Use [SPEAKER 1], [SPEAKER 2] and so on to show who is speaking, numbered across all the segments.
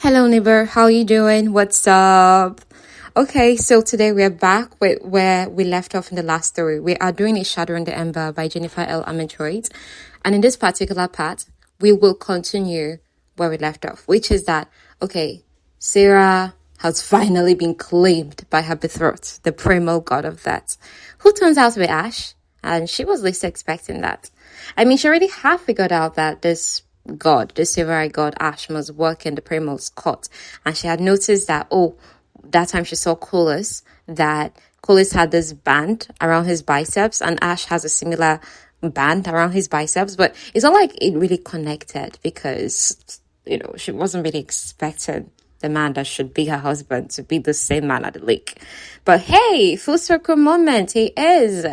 [SPEAKER 1] Hello neighbor, how you doing? What's up? Okay, so today we're back with where we left off in the last story. We are doing a Shadow in the Ember by Jennifer L. Armentrout. And in this particular part, we will continue where we left off, which is that, okay, Sera has finally been claimed by her betrothed, the Primal God of Death, who turns out to be Ash, and she was least expecting that. I mean, she already half figured out that this god, the silver god Ash, must work in the Primal's court, and she had noticed that, that time she saw Coolus, that Coolus had this band around his biceps, and Ash has a similar band around his biceps, but it's not like it really connected because, she wasn't really expecting the man that should be her husband to be the same man at the lake. But hey, full circle moment, he is.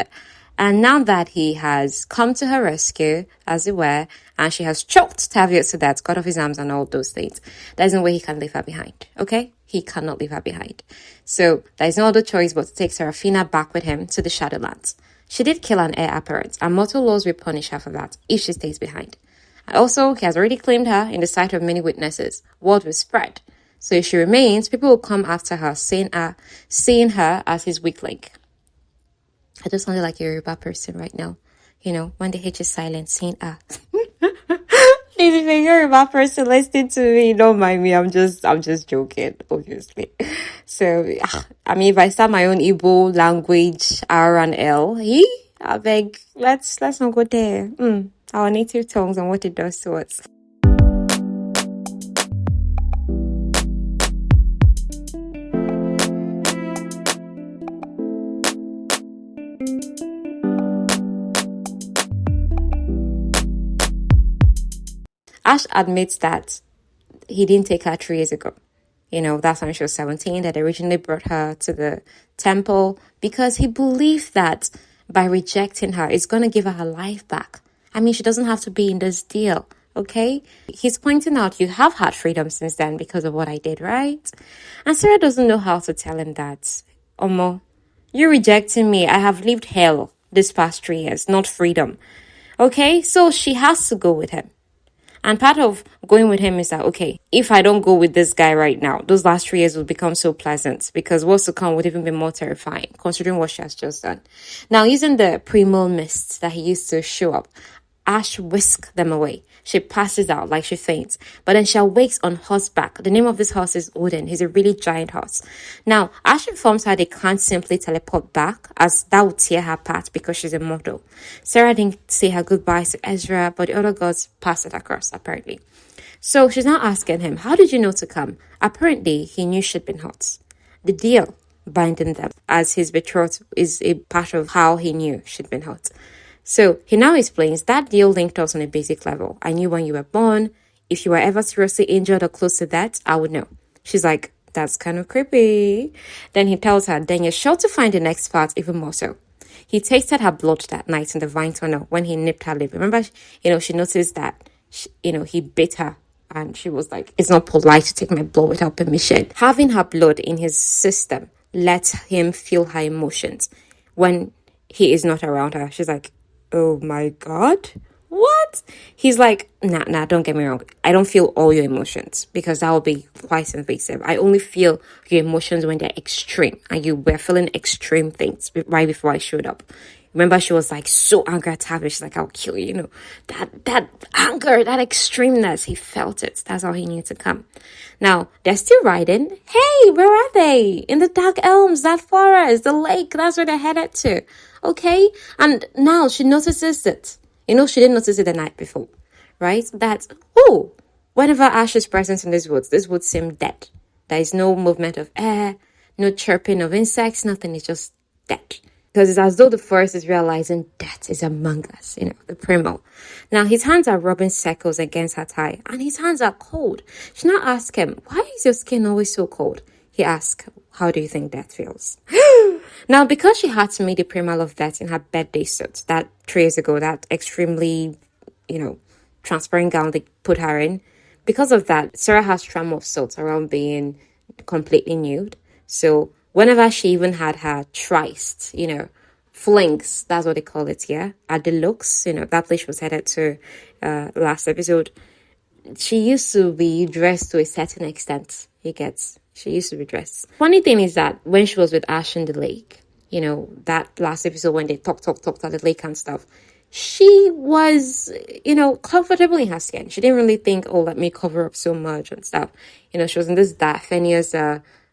[SPEAKER 1] And now that he has come to her rescue, as it were, and she has choked Tavius to death, cut off his arms and all those things, there's no way he can leave her behind, okay? He cannot leave her behind. So there's no other choice but to take Seraphina back with him to the Shadowlands. She did kill an heir apparent, and mortal laws will punish her for that if she stays behind. And also, he has already claimed her in the sight of many witnesses. Word will spread. So if she remains, people will come after her, seeing her as his weak link. I just sounded like a Yoruba person right now. When the H is silent, saying If a Yoruba person listening to me, don't mind me. I'm just joking, obviously. So, I mean, if I start my own Igbo language, R and L, I beg, let's not go there. Our native tongues and what it does to us. Ash admits that he didn't take her 3 years ago. That's when she was 17, that originally brought her to the temple because he believed that by rejecting her, it's going to give her life back. I mean, she doesn't have to be in this deal, okay? He's pointing out you have had freedom since then because of what I did, right? And Sera doesn't know how to tell him that. Omo, you're rejecting me. I have lived hell this past 3 years, not freedom. Okay? So she has to go with him. And part of going with him is that, okay, if I don't go with this guy right now, those last 3 years will become so pleasant because what's to come would even be more terrifying, considering what she has just done. Now, using the primal mist that he used to show up, Ash whisks them away. She passes out like she faints, but then she awakes on horseback. The name of this horse is Odin. He's a really giant horse. Now, Ash informs her they can't simply teleport back, as that would tear her apart because she's immortal. Sera didn't say her goodbyes to Ezra, but the other gods passed it across, apparently. So she's now asking him, how did you know to come? Apparently, he knew she'd been hot. The deal binding them as his betrothed is a part of how he knew she'd been hot. So he now explains that deal linked us on a basic level. I knew when you were born. If you were ever seriously injured or close to that, I would know. She's like, that's kind of creepy. Then he tells her, then you're sure to find the next part even more so. He tasted her blood that night in the vine tunnel when he nipped her lip. Remember, she noticed that, he bit her. And she was like, it's not polite to take my blood without permission. Having her blood in his system lets him feel her emotions. When he is not around her, she's like, oh my God, what? He's like, nah, don't get me wrong. I don't feel all your emotions because that would be quite invasive. I only feel your emotions when they're extreme and you were feeling extreme things right before I showed up. Remember, she was like so angry at Tavish. She's like, I'll kill you. That anger, that extremeness, he felt it. That's how he needed to come. Now, they're still riding. Hey, where are they? In the dark elms, that forest, the lake. That's where they're headed to. Okay? And now she notices it. She didn't notice it the night before. Right? That, whenever Ash is present in these woods seem dead. There is no movement of air, no chirping of insects, nothing. It's just dead. Because it's as though the forest is realizing death is among us, the primal. Now, his hands are rubbing circles against her thigh, and his hands are cold. She now asks him, why is your skin always so cold? He asks, how do you think death feels? Now, because she had to meet the Primal of Death in her birthday suit, that 3 years ago, that extremely, transparent gown they put her in, because of that, Sera has trauma of sorts around being completely nude. So whenever she even had her tryst, flings, that's what they call it, yeah, at the looks, that place she was headed to last episode, she used to be dressed to a certain extent. He gets. She used to be dressed. Funny thing is that when she was with Ash in the lake, that last episode when they talked at the lake and stuff, she was, comfortable in her skin. She didn't really think, oh, let me cover up so much and stuff. She was in this Daphnia's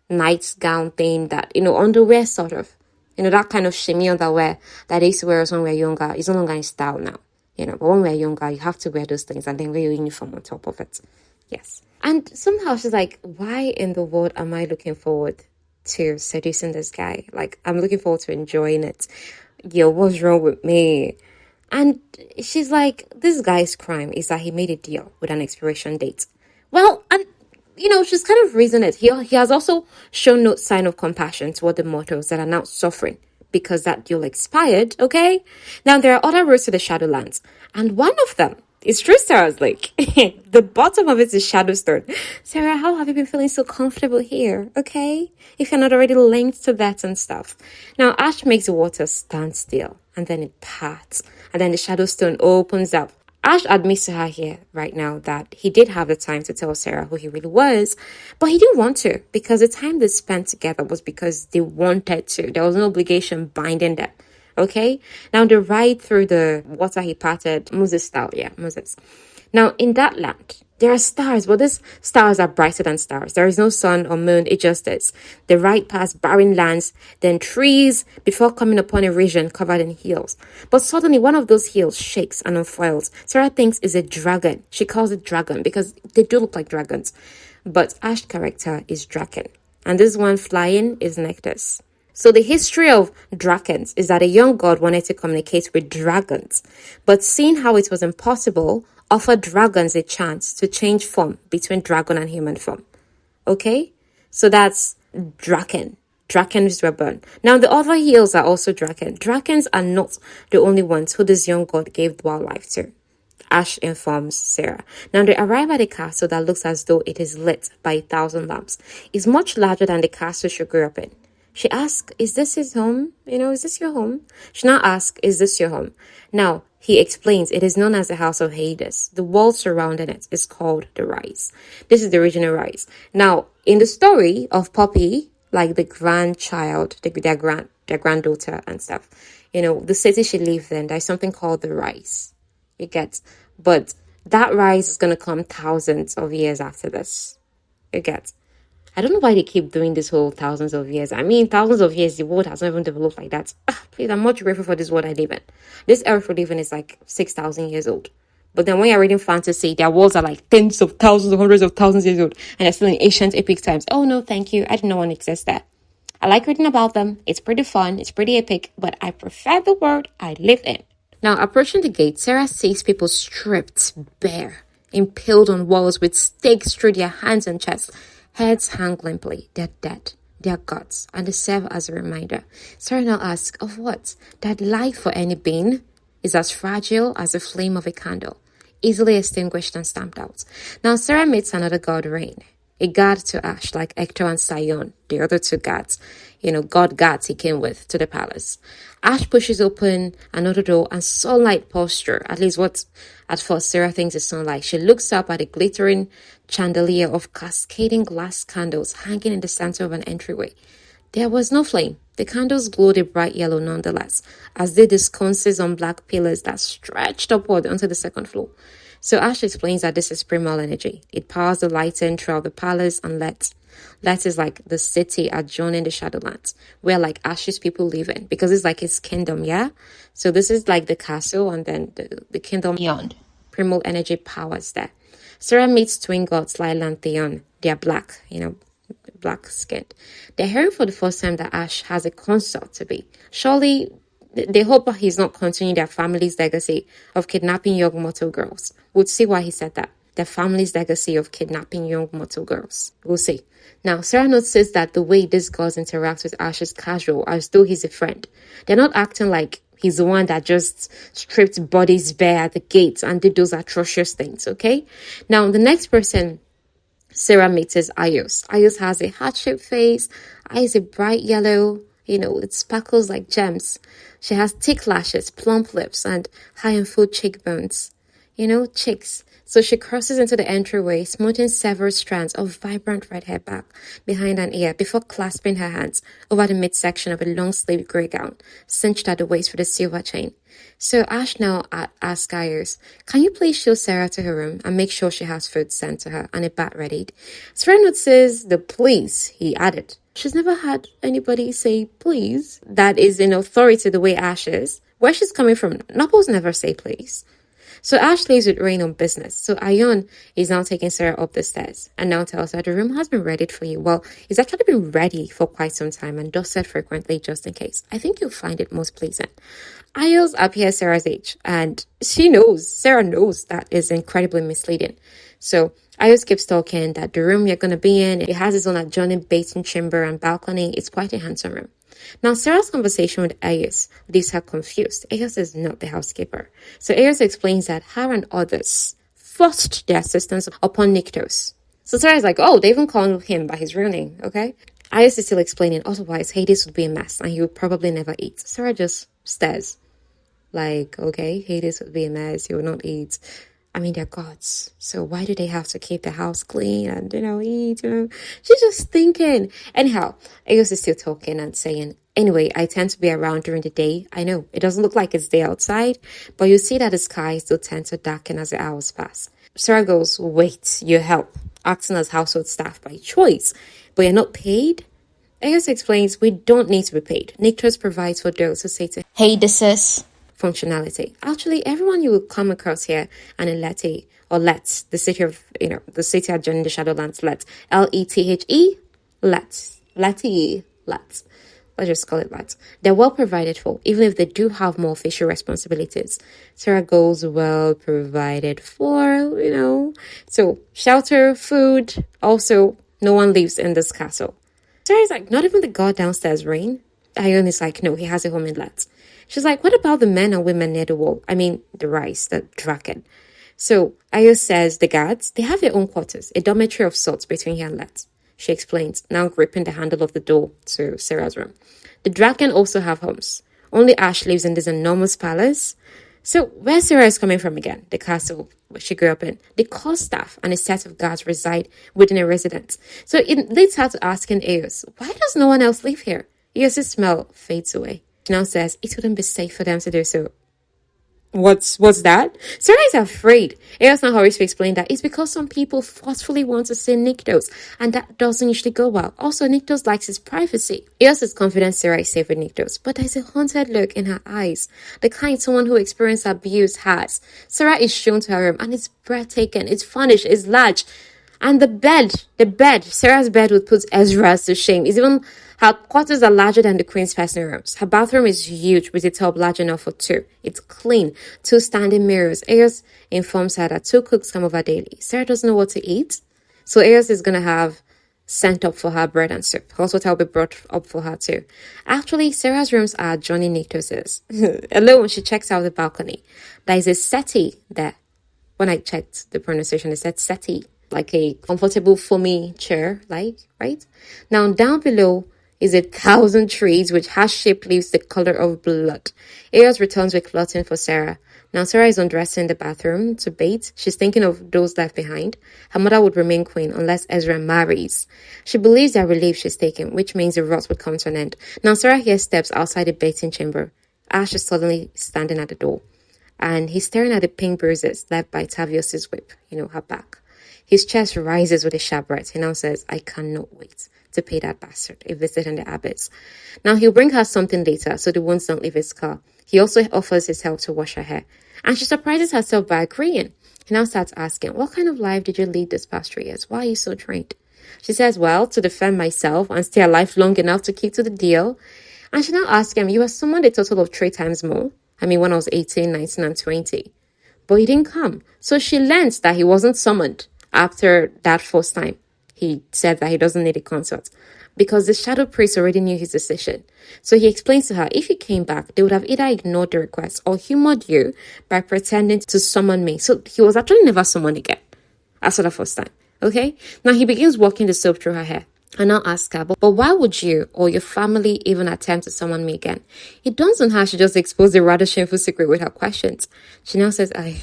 [SPEAKER 1] nightgown thing that, underwear sort of. That kind of shimmy underwear that they used to wear when we were younger is no longer in style now. But when we were younger, you have to wear those things and then wear your uniform on top of it. Yes. And somehow she's like, why in the world am I looking forward to seducing this guy? Like, I'm looking forward to enjoying it. What's wrong with me? And she's like, this guy's crime is that he made a deal with an expiration date. Well, and, she's kind of reasoned it. He has also shown no sign of compassion toward the mortals that are now suffering because that deal expired, okay? Now, there are other roads to the Shadowlands, and one of them is through Sera's lake. The bottom of it is Shadowstone. Sera, how have you been feeling so comfortable here, okay? If you're not already linked to that and stuff. Now, Ash makes the water stand still, and then it parts, and then the Shadowstone opens up. Ash admits to her here right now that he did have the time to tell Sera who he really was, but he didn't want to because the time they spent together was because they wanted to. There was no obligation binding them. Okay? Now, the ride through the water he parted, Moses style. Yeah, Moses. Now, in that land, there are stars, but these stars are brighter than stars. There is no sun or moon, it just is. The ride past barren lands, then trees, before coming upon a region covered in hills. But suddenly, one of those hills shakes and unfurls. Sera thinks it's a dragon. She calls it dragon because they do look like dragons. But Ash's character is Draken. And this one flying is Nectus. So the history of Drakens is that a young god wanted to communicate with dragons, but seeing how it was impossible, offered dragons a chance to change form between dragon and human form. Okay? So that's Draken. Drakens were born. Now the other heels are also Draken. Drakens are not the only ones who this young god gave wildlife to. Ash informs Sera. Now they arrive at a castle that looks as though it is lit by 1,000 lamps. It's much larger than the castle she grew up in. She asks, is this his home? Is this your home? She now asks, is this your home? Now, he explains it is known as the House of Hades. The wall surrounding it is called the Rise. This is the original Rise. Now, in the story of Poppy, like the grandchild, their granddaughter and stuff, the city she lived in, there's something called the Rise. You get? But that Rise is going to come thousands of years after this. You get? I don't know why they keep doing this whole thousands of years. I mean, thousands of years, the world has not even developed like that. Please, I'm much grateful for this world I live in. This earth we live in is like 6,000 years old. But then when you're reading fantasy, their worlds are like tens of thousands or hundreds of thousands years old. And they're still in ancient epic times. Oh, no, thank you. I didn't know one exists there. I like reading about them. It's pretty fun. It's pretty epic. But I prefer the world I live in. Now, approaching the gate, Sera sees people stripped bare, impaled on walls with stakes through their hands and chests. Heads hang limply. They're dead. They're gods. And they serve as a reminder. Sera now asks, of what? That life for any being is as fragile as the flame of a candle, easily extinguished and stamped out. Now Sera meets another god, Rain, a guard to Ash, like Hector and Sion, the other two guards, god guards he came with to the palace. Ash pushes open another door and sunlight pours through, at least what at first Sera thinks is sunlight. She looks up at a glittering chandelier of cascading glass candles hanging in the center of an entryway. There was no flame. The candles glowed a bright yellow nonetheless, as did the sconces on black pillars that stretched upward onto the second floor. So Ash explains that this is primal energy. It powers the lighting throughout the palace and Let is like the city adjoining the Shadowlands, where like Ash's people live in, because it's like his kingdom, yeah? So this is like the castle and then the kingdom beyond. Primal energy powers there. Sera meets twin gods Lila and Theon. They're black, black skinned. They're hearing for the first time that Ash has a consort to be. Surely they hope that he's not continuing their family's legacy of kidnapping young mortal girls. We'll see why he said that. Their family's legacy of kidnapping young mortal girls. We'll see. Now, Sera notices that the way these gods interact with Ash is casual, as though he's a friend. They're not acting like he's the one that just stripped bodies bare at the gates and did those atrocious things, okay? Now, the next person Sera meets is Ayos. Ayos has a heart-shaped face, eyes are bright yellow, it sparkles like gems. She has thick lashes, plump lips, and high and full cheekbones. Cheeks. So she crosses into the entryway, smoothing several strands of vibrant red hair back behind an ear before clasping her hands over the midsection of a long-sleeved grey gown, cinched at the waist with a silver chain. So Ash now asks Iris, can you please show Sera to her room and make sure she has food sent to her and a bath readied? Sera notices the please, he added. She's never had anybody say please that is in authority the way Ash is. Where she's coming from, Knuckles never say please. So Ash leaves with Rain on business. So Ion is now taking Sera up the stairs and now tells her the room has been readied for you. Well, it's actually been ready for quite some time and dusted frequently just in case. I think you'll find it most pleasant. Ios appears Sera's age and Sera knows that is incredibly misleading. So Ios keeps talking that the room you're going to be in, it has its own adjoining bathing chamber and balcony. It's quite a handsome room. Now, Sera's conversation with Ayos leaves her confused. Ayos is not the housekeeper. So Ayos explains that her and others forced their assistance upon Nyktos. So Sera is like, oh, they even called him by his real name, okay? Ayos is still explaining, otherwise Hades would be a mess and he would probably never eat. Sera just stares. Like, okay, Hades would be a mess, he would not eat. I mean, they're gods. So why do they have to keep the house clean and, eat, She's just thinking. Anyhow, Ayos is still talking and saying, anyway, I tend to be around during the day. I know, it doesn't look like it's day outside, but you see that the sky still tends to darken as the hours pass. Sera goes, wait, you help, acting as household staff by choice, but you're not paid? Ayos explains, we don't need to be paid. Nyktos provides for those who say to, hey, this is functionality. Actually, everyone you will come across here and in Leti or Let, the city of, the city adjoining the Shadowlands, Let, Lethe, Leti, Let. Let's just call it Let. They're well provided for, even if they do have more official responsibilities. Sera goes well provided for, So, shelter, food, also, no one lives in this castle. Sera's like, not even the god downstairs, Rain? Ion is like, no, he has a home in Let. She's like, what about the men and women near the wall? I mean, the rice, the draken. So Ios says the guards, they have their own quarters, a dormitory of sorts between here and Let. She explains, now gripping the handle of the door to Sera's room. The draken also have homes. Only Ash lives in this enormous palace. So where Sera is coming from again, the castle where she grew up in, the core staff and a set of guards reside within a residence. So it leads her to asking Eos, why does no one else live here? Eos' smell fades away. She now says it wouldn't be safe for them to do so. What's that? Sera is afraid. Eos now hurries to explain that it's because some people forcefully want to see Nyktos, and that doesn't usually go well. Also, Nyktos likes his privacy. Eos is confident Sera is safe with Nyktos, but there's a haunted look in her eyes, the kind someone who experienced abuse has. Sera is shown to her room, and it's breathtaking, it's furnished, it's large. And the bed, Sera's bed would put Ezra's to shame. It's even, her quarters are larger than the queen's personal rooms. Her bathroom is huge with a tub large enough for two. It's clean. 2 standing mirrors. Eos informs her that 2 cooks come over daily. Sera doesn't know what to eat. So Eos is going to have sent up for her bread and soup. Also, will be brought up for her too. Actually, Sera's rooms are Johnny Nyktos'. Alone, she checks out the balcony. There is a settee there. When I checked the pronunciation, it said settee. Like a comfortable foamy chair, right? Now, down below is 1,000 trees which has shaped leaves the color of blood. Eos returns with clothing for Sera. Now, Sera is undressing in the bathroom to bathe. She's thinking of those left behind. Her mother would remain queen unless Ezra marries. She believes they're relieved she's taken, which means the rot would come to an end. Now, Sera hears steps outside the bathing chamber. Ash is suddenly standing at the door, and he's staring at the pink bruises left by Tavios's whip, her back. His chest rises with a sharp breath. He now says, I cannot wait to pay that bastard a visit in the abyss. Now, he'll bring her something later so the wounds don't leave his car. He also offers his help to wash her hair. And she surprises herself by agreeing. He now starts asking, what kind of life did you lead this past 3 years? Why are you so trained? She says, well, to defend myself and stay alive long enough to keep to the deal. And she now asks him, you were summoned a total of 3 times more. I mean, when I was 18, 19, and 20. But he didn't come. So she learns that he wasn't summoned. After that first time, he said that he doesn't need a consort because the shadow priest already knew his decision. So he explains to her, if you came back, they would have either ignored the request or humored you by pretending to summon me. So he was actually never summoned again after the first time. Okay? Now he begins walking the soap through her hair. And I'll ask her, but why would you or your family even attempt to summon me again? It dawns on her she just exposed a rather shameful secret with her questions. She now says, I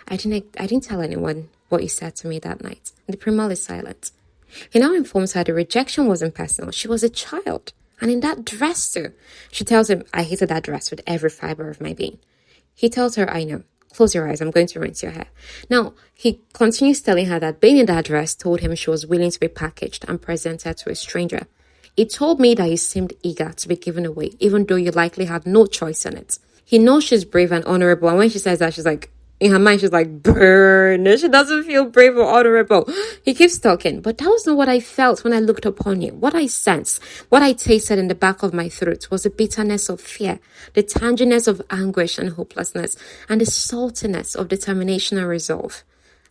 [SPEAKER 1] didn't tell anyone. what he said to me that night. The Primal is silent. He now informs her the rejection wasn't personal. She was a child. And in that dress too. She tells him, I hated that dress with every fiber of my being. He tells her, I know. Close your eyes. I'm going to rinse your hair. Now, he continues telling her that being in that dress told him she was willing to be packaged and presented to a stranger. It told me that he seemed eager to be given away, even though you likely had no choice in it. He knows she's brave and honorable. And when she says that, she's like, in her mind, she's like, burn. She doesn't feel brave or honorable. He keeps talking. But that was not what I felt when I looked upon you. What I sensed, what I tasted in the back of my throat was the bitterness of fear, the tanginess of anguish and hopelessness, and the saltiness of determination and resolve.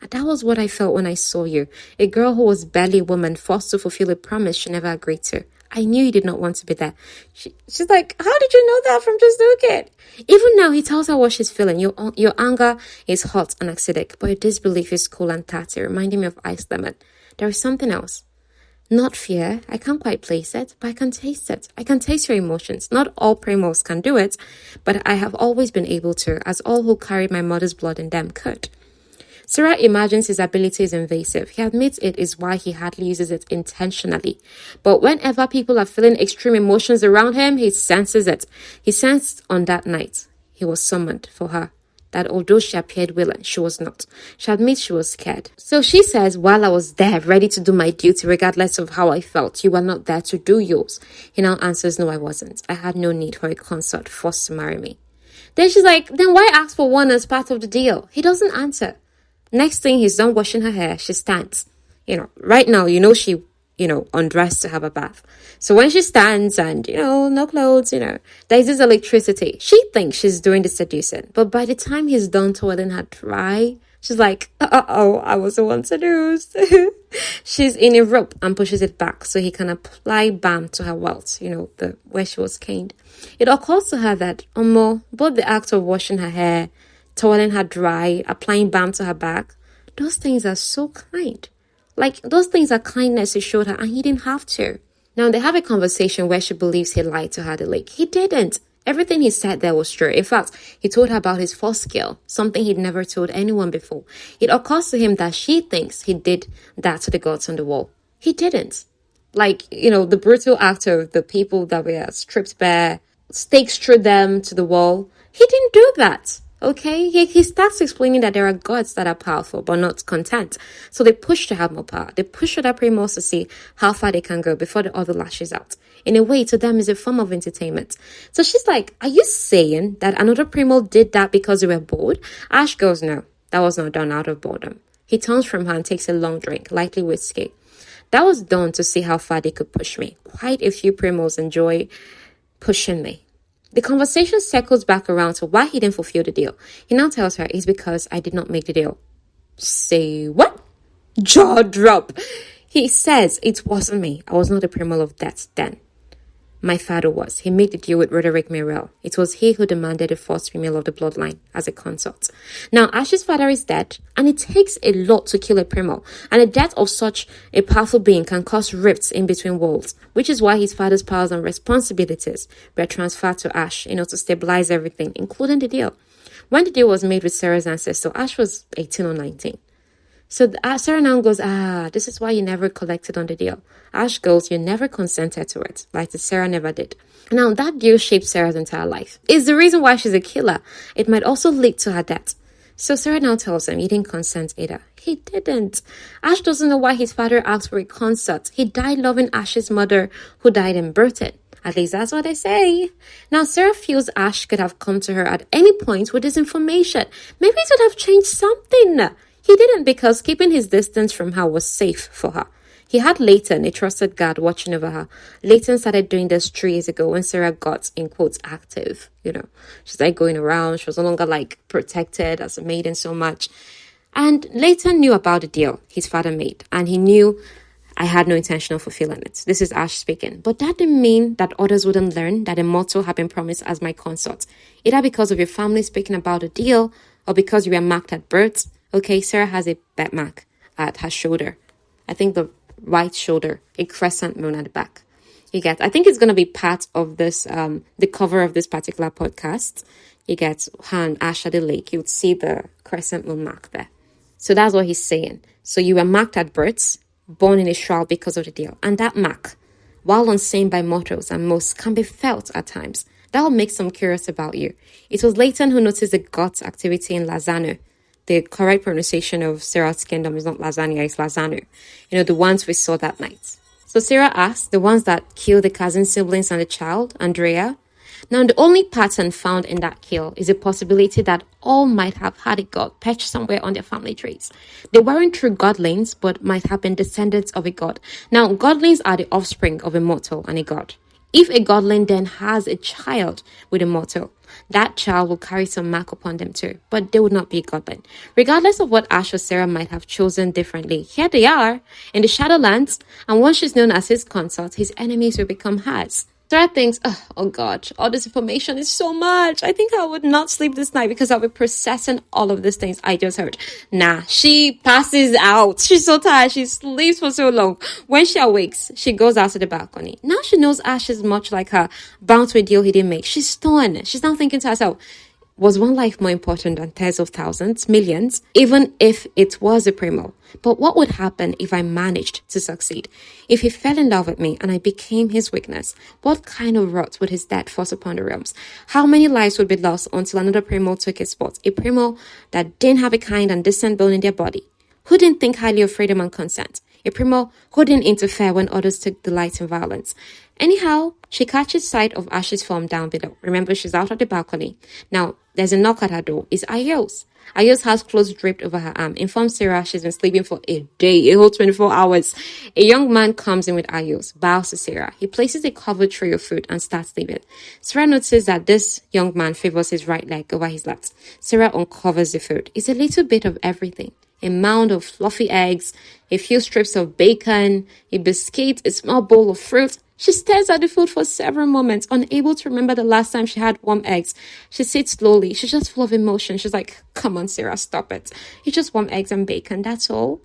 [SPEAKER 1] And that was what I felt when I saw you, a girl who was barely a woman, forced to fulfill a promise she never agreed to. I knew you did not want to be there. She's like, how did you know that from just looking? Even now, he tells her what she's feeling. Your anger is hot and acidic, but your disbelief is cool and tatty, reminding me of ice lemon. There is something else. Not fear. I can't quite place it, but I can taste it. I can taste your emotions. Not all primals can do it, but I have always been able to, as all who carried my mother's blood in them could. Sera imagines his ability is invasive. He admits it is why he hardly uses it intentionally. But whenever people are feeling extreme emotions around him, he senses it. He sensed on that night he was summoned for her, that although she appeared willing, she was not. She admits she was scared. So she says, while I was there, ready to do my duty, regardless of how I felt, you were not there to do yours. He now answers, no, I wasn't. I had no need for a consort forced to marry me. Then she's like, then why ask for one as part of the deal? He doesn't answer. Next thing, he's done washing her hair. She stands. Right now, she, undressed to have a bath. So when she stands and, no clothes, there's this electricity. She thinks she's doing the seducing. But by the time he's done toweling her dry, she's like, uh-oh, I was the one seduced. She's in a rope and pushes it back so he can apply balm to her welts, where she was caned. It occurs to her that, both the act of washing her hair, toweling her dry, applying balm to her back, those things are so kind. Like, those things are kindness he showed her, and he didn't have to. Now, they have a conversation where she believes he lied to her at the lake. He didn't. Everything he said there was true. In fact, he told her about his first skill, something he'd never told anyone before. It occurs to him that she thinks he did that to the gods on the wall. He didn't. Like, the brutal act of the people that were stripped bare, stakes through them to the wall. He didn't do that. Okay, he starts explaining that there are gods that are powerful but not content. So they push to have more power. They push other primals to see how far they can go before the other lashes out. In a way, to them, is a form of entertainment. So she's like, are you saying that another primal did that because they were bored? Ash goes, no, that was not done out of boredom. He turns from her and takes a long drink, lightly whiskey. That was done to see how far they could push me. Quite a few primals enjoy pushing me. The conversation circles back around to why he didn't fulfill the deal. He now tells her it's because I did not make the deal. Say what? Jaw drop. He says it wasn't me. I was not a Primal of Death then. My father was. He made the deal with Roderick Mirel. It was he who demanded the first female of the bloodline as a consort. Now, Ash's father is dead, and it takes a lot to kill a Primal. And the death of such a powerful being can cause rifts in between worlds, which is why his father's powers and responsibilities were transferred to Ash, to stabilize everything, including the deal. When the deal was made with Sera's ancestor, Ash was 18 or 19. So Sera now goes, this is why you never collected on the deal. Ash goes, you never consented to it, like the Sera never did. Now, that deal shaped Sera's entire life. It's the reason why she's a killer. It might also lead to her death. So Sera now tells him he didn't consent either. He didn't. Ash doesn't know why his father asked for a consort. He died loving Ash's mother, who died in birthing. At least that's what they say. Now, Sera feels Ash could have come to her at any point with this information. Maybe it would have changed something. He didn't, because keeping his distance from her was safe for her. He had Leighton, a trusted guard, watching over her. Leighton started doing this 3 years ago when Sera got, in quotes, active. She's like going around. She was no longer protected as a maiden so much. And Leighton knew about the deal his father made, and he knew I had no intention of fulfilling it. This is Ash speaking. But that didn't mean that others wouldn't learn that a mortal had been promised as my consort, either because of your family speaking about the deal or because you were marked at birth. Okay, Sera has a bet mark at her shoulder. I think the right shoulder, a crescent moon at the back. I think it's going to be part of this, the cover of this particular podcast. Her and Ash at the lake. You would see the crescent moon mark there. So that's what he's saying. So you were marked at birth, born in a shroud because of the deal. And that mark, while unseen by mortals and most, can be felt at times. That will make some curious about you. It was Leighton who noticed the god's activity in Lazanu. The correct pronunciation of Sera's kingdom is not Lasagna, it's Lazanu. The ones we saw that night. So Sera asked, the ones that killed the cousin siblings and the child, Andrea. Now, the only pattern found in that kill is a possibility that all might have had a god perched somewhere on their family trees. They weren't true godlings, but might have been descendants of a god. Now, godlings are the offspring of a mortal and a god. If a godling then has a child with a mortal, that child will carry some mark upon them too, but they would not be a godling. Regardless of what Ash or Sera might have chosen differently, here they are in the Shadowlands, and once she's known as his consort, his enemies will become hers. Sera thinks, oh God, all this information is so much. I think I would not sleep this night because I'll be processing all of these things I just heard. Nah, she passes out. She's so tired. She sleeps for so long. When she awakes, she goes out to the balcony. Now she knows Ash is much like her, bound to a deal he didn't make. She's stunned. She's now thinking to herself, was one life more important than tens of thousands, millions, even if it was a Primal? But what would happen if I managed to succeed? If he fell in love with me and I became his weakness, what kind of rot would his death force upon the realms? How many lives would be lost until another Primal took his spot? A Primal that didn't have a kind and decent bone in their body, who didn't think highly of freedom and consent. A Primal who didn't interfere when others took delight in violence. Anyhow, she catches sight of Ash's form down below. Remember, she's out on the balcony. Now, there's a knock at her door. It's Ayos. Ayos has clothes draped over her arm. Informs Sera she's been sleeping for a day, a whole 24 hours. A young man comes in with Ayos, bows to Sera. He places a covered tray of food and starts leaving. Sera notices that this young man favors his right leg over his left. Sera uncovers the food. It's a little bit of everything. A mound of fluffy eggs, a few strips of bacon, a biscuit, a small bowl of fruit. She stares at the food for several moments, unable to remember the last time she had warm eggs. She sits slowly. She's just full of emotion. She's like, come on, Sera, stop it. It's just warm eggs and bacon, that's all.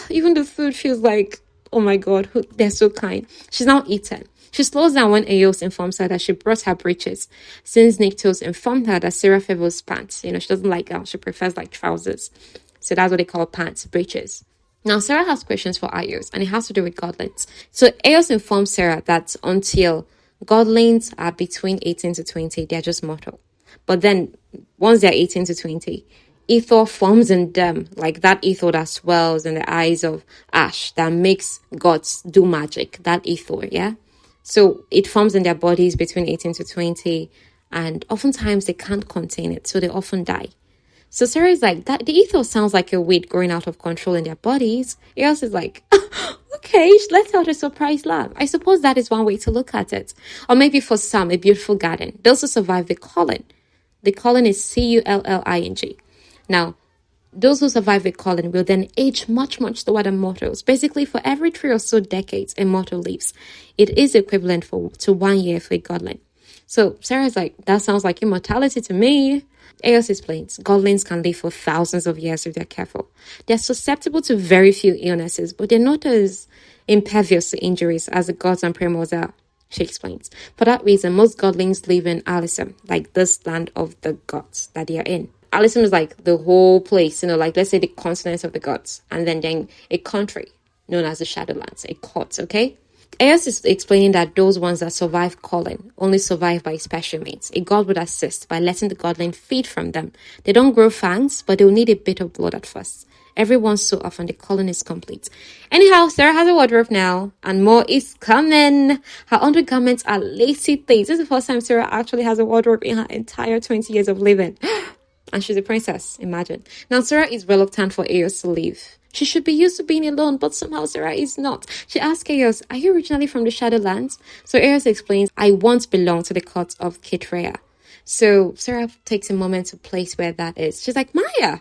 [SPEAKER 1] Even the food feels like, oh my God, they're so kind. She's now eaten. She slows down when Ayos informs her that she brought her breeches, since Nyctos informed her that Sera favors pants. She doesn't like them. She prefers like trousers. So that's what they call pants, breeches. Now, Sera has questions for Ayos, and it has to do with godlings. So Ayos informs Sera that until godlings are between 18 to 20, they're just mortal. But then, once they're 18 to 20, ether forms in them, like that ether that swells in the eyes of Ash, that makes gods do magic, that ether, yeah? So it forms in their bodies between 18 to 20, and oftentimes they can't contain it, so they often die. So Sera is like, that the ethos sounds like a weed growing out of control in their bodies. Eos is like, okay, let's have a surprise laugh. I suppose that is one way to look at it. Or maybe for some, a beautiful garden. Those who survive the calling. The calling is Culling. Now, those who survive the calling will then age much, much slower than mortals. Basically, for every 3 or so decades a mortal lives, it is equivalent to 1 year for a godling. So Sera's like, that sounds like immortality to me. Eos explains, godlings can live for thousands of years if they're careful. They're susceptible to very few illnesses, but they're not as impervious to injuries as the gods and primals are, she explains. For that reason, most godlings live in Alisum, like this land of the gods that they are in. Alisum is like the whole place, like let's say the continent of the gods, and then a country known as the Shadowlands, a court, okay? Eos is explaining that those ones that survive calling only survive by special means. A god would assist by letting the godling feed from them. They don't grow fangs, but they'll need a bit of blood at first. Every once so often, the calling is complete. Anyhow, Sera has a wardrobe now, and more is coming. Her undergarments are lacy things. This is the first time Sera actually has a wardrobe in her entire 20 years of living. And she's a princess, imagine. Now, Sera is reluctant for Eos to leave. She should be used to being alone, but somehow Sera is not. She asks Eos, are you originally from the Shadowlands? So Eos explains, I once belonged to the court of Kitrea. So Sera takes a moment to place where that is. She's like, Maya,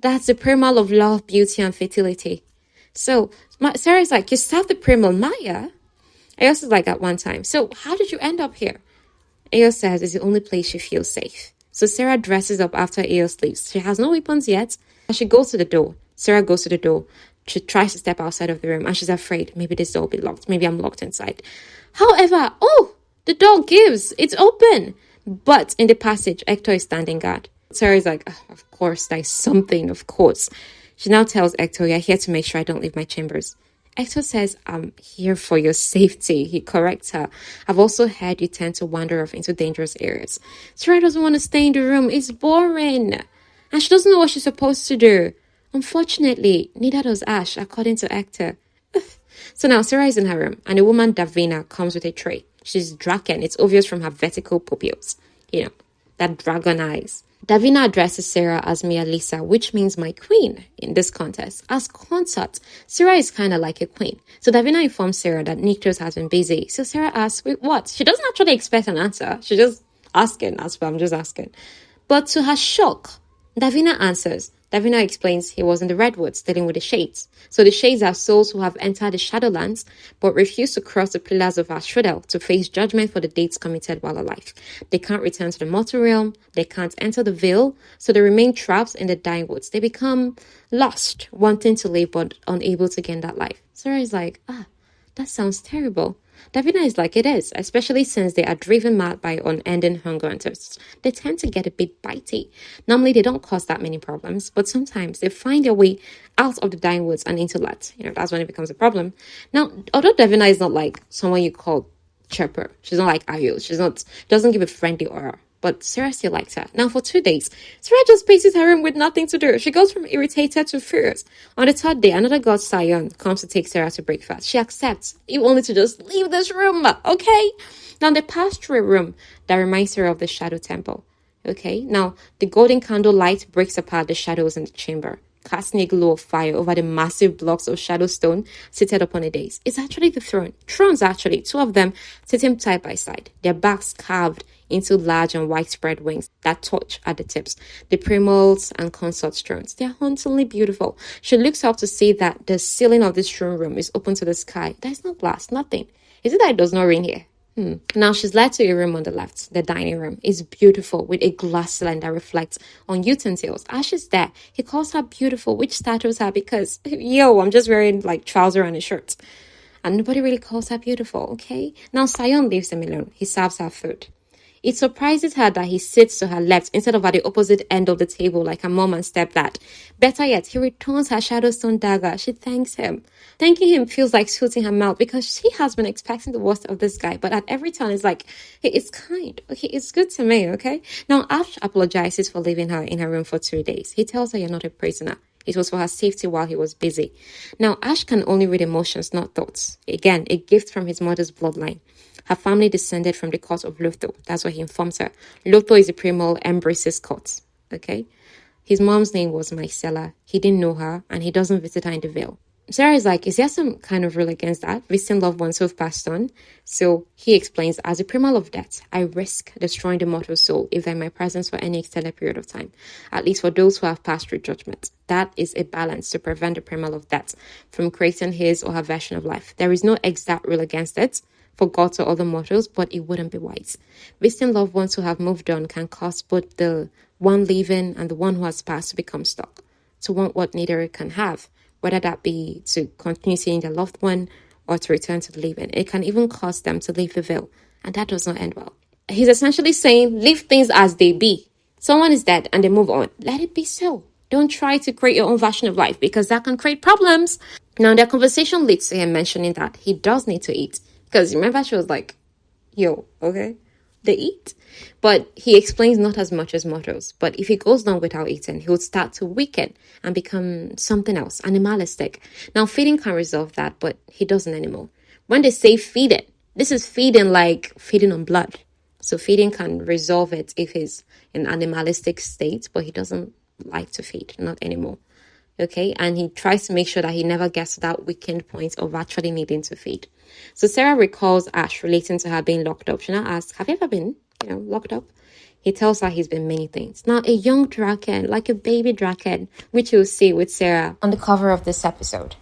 [SPEAKER 1] that's the primal of love, beauty, and fertility. So Sera is like, you serve the primal Maya? Eos is like, at one time. So how did you end up here? Eos says it's the only place she feels safe. So Sera dresses up after Eos leaves. She has no weapons yet. And she goes to the door. Sera goes to the door. She tries to step outside of the room and she's afraid. Maybe this door will be locked. Maybe I'm locked inside. However, the door gives. It's open. But in the passage, Hector is standing guard. Sera is like, of course, there's something, of course. She now tells Hector, "You're here to make sure I don't leave my chambers." Hector says, "I'm here for your safety." He corrects her. "I've also heard you tend to wander off into dangerous areas." Sera doesn't want to stay in the room. It's boring. And she doesn't know what she's supposed to do. Unfortunately, neither does Ash, according to Hector. So now Sera is in her room, and a woman, Davina, comes with a tray. She's Draken. It's obvious from her vertical pupils. That dragon eyes. Davina addresses Sera as Mia Lisa, which means my queen in this context. As consort, Sera is kind of like a queen. So Davina informs Sera that Nyktos has been busy. So Sera asks, "Wait, what?" She doesn't actually expect an answer. She's just asking. I'm just asking. But to her shock, Davina answers. Davina explains he was in the Redwoods dealing with the Shades. So the Shades are souls who have entered the Shadowlands but refuse to cross the pillars of Ashfodel to face judgment for the deeds committed while alive. They can't return to the mortal realm. They can't enter the Veil. So they remain trapped in the Dying Woods. They become lost, wanting to live but unable to gain that life. Sera is like, that sounds terrible. Davina is like, it is, especially since they are driven mad by unending hunger and thirst. They tend to get a bit bitey. Normally, they don't cause that many problems, but sometimes they find their way out of the Dying Woods and into light. That's when it becomes a problem. Now, although Davina is not like someone you call chirper, she's not like Ayo, doesn't give a friendly aura. But Sera still likes her. Now, for 2 days, Sera just paces her room with nothing to do. She goes from irritated to furious. On the third day, another god, Sion, comes to take Sera to breakfast. She accepts, if only to just leave this room, okay? Now, they pass through a room that reminds her of the Shadow Temple, okay? Now, the golden candle light breaks apart the shadows in the chamber, casting a glow of fire over the massive blocks of shadow stone seated upon a dais. It's actually the throne. Thrones, actually, 2 of them sitting side by side, their backs carved into large and widespread wings that touch at the tips. The primals and consort thrones. They are hauntingly beautiful. She looks up to see that the ceiling of this throne room is open to the sky. There's no glass, nothing. Is it that it does not rain here? Now she's led to a room on the left, the dining room. It's beautiful with a glass ceiling that reflects on utensils. Ash is there. He calls her beautiful, which startles her because, I'm just wearing like trousers and a shirt. And nobody really calls her beautiful, okay? Now Sion leaves him alone. He serves her food. It surprises her that he sits to her left instead of at the opposite end of the table like her mom and stepdad. Better yet, he returns her Shadowstone dagger. She thanks him. Thanking him feels like soothing her mouth because she has been expecting the worst of this guy. But at every turn, it's like, hey, it's kind. Okay, it's good to me, okay? Now, Ash apologizes for leaving her in her room for 2 days. He tells her you're not a prisoner. It was for her safety while he was busy. Now, Ash can only read emotions, not thoughts. Again, a gift from his mother's bloodline. Her family descended from the court of Lotho. That's what he informs her. Lotho is a primal Ember's court. Okay? His mom's name was Mycella. He didn't know her, and he doesn't visit her in the Veil. Sera is like, is there some kind of rule against that? Visiting loved ones who've passed on? So he explains, as a Primal of Death, I risk destroying the mortal soul if they're in my presence for any extended period of time. At least for those who have passed through judgment. That is a balance to prevent the Primal of Death from creating his or her version of life. There is no exact rule against it for gods or other mortals, but it wouldn't be wise. Visiting loved ones who have moved on can cause both the one living and the one who has passed to become stuck, to want what neither can have, whether that be to continue seeing their loved one or to return to the living. It can even cause them to leave the Veil, and that does not end well. He's essentially saying, leave things as they be. Someone is dead and they move on. Let it be so. Don't try to create your own version of life because that can create problems. Now, their conversation leads to him mentioning that he does need to eat. Because remember, she was like, okay, they eat. But he explains not as much as mortals. But if he goes long without eating, he would start to weaken and become something else, animalistic. Now, feeding can resolve that, but he doesn't anymore. When they say feeding, this is feeding like feeding on blood. So feeding can resolve it if he's in animalistic state, but he doesn't like to feed, not anymore. Okay, and he tries to make sure that he never gets to that weakened point of actually needing to feed. So Sera recalls Ash relating to her being locked up. She now asks, have you ever been, locked up? He tells her he's been many things. Now, a young draken, like a baby draken, which you'll see with Sera on the cover of this episode.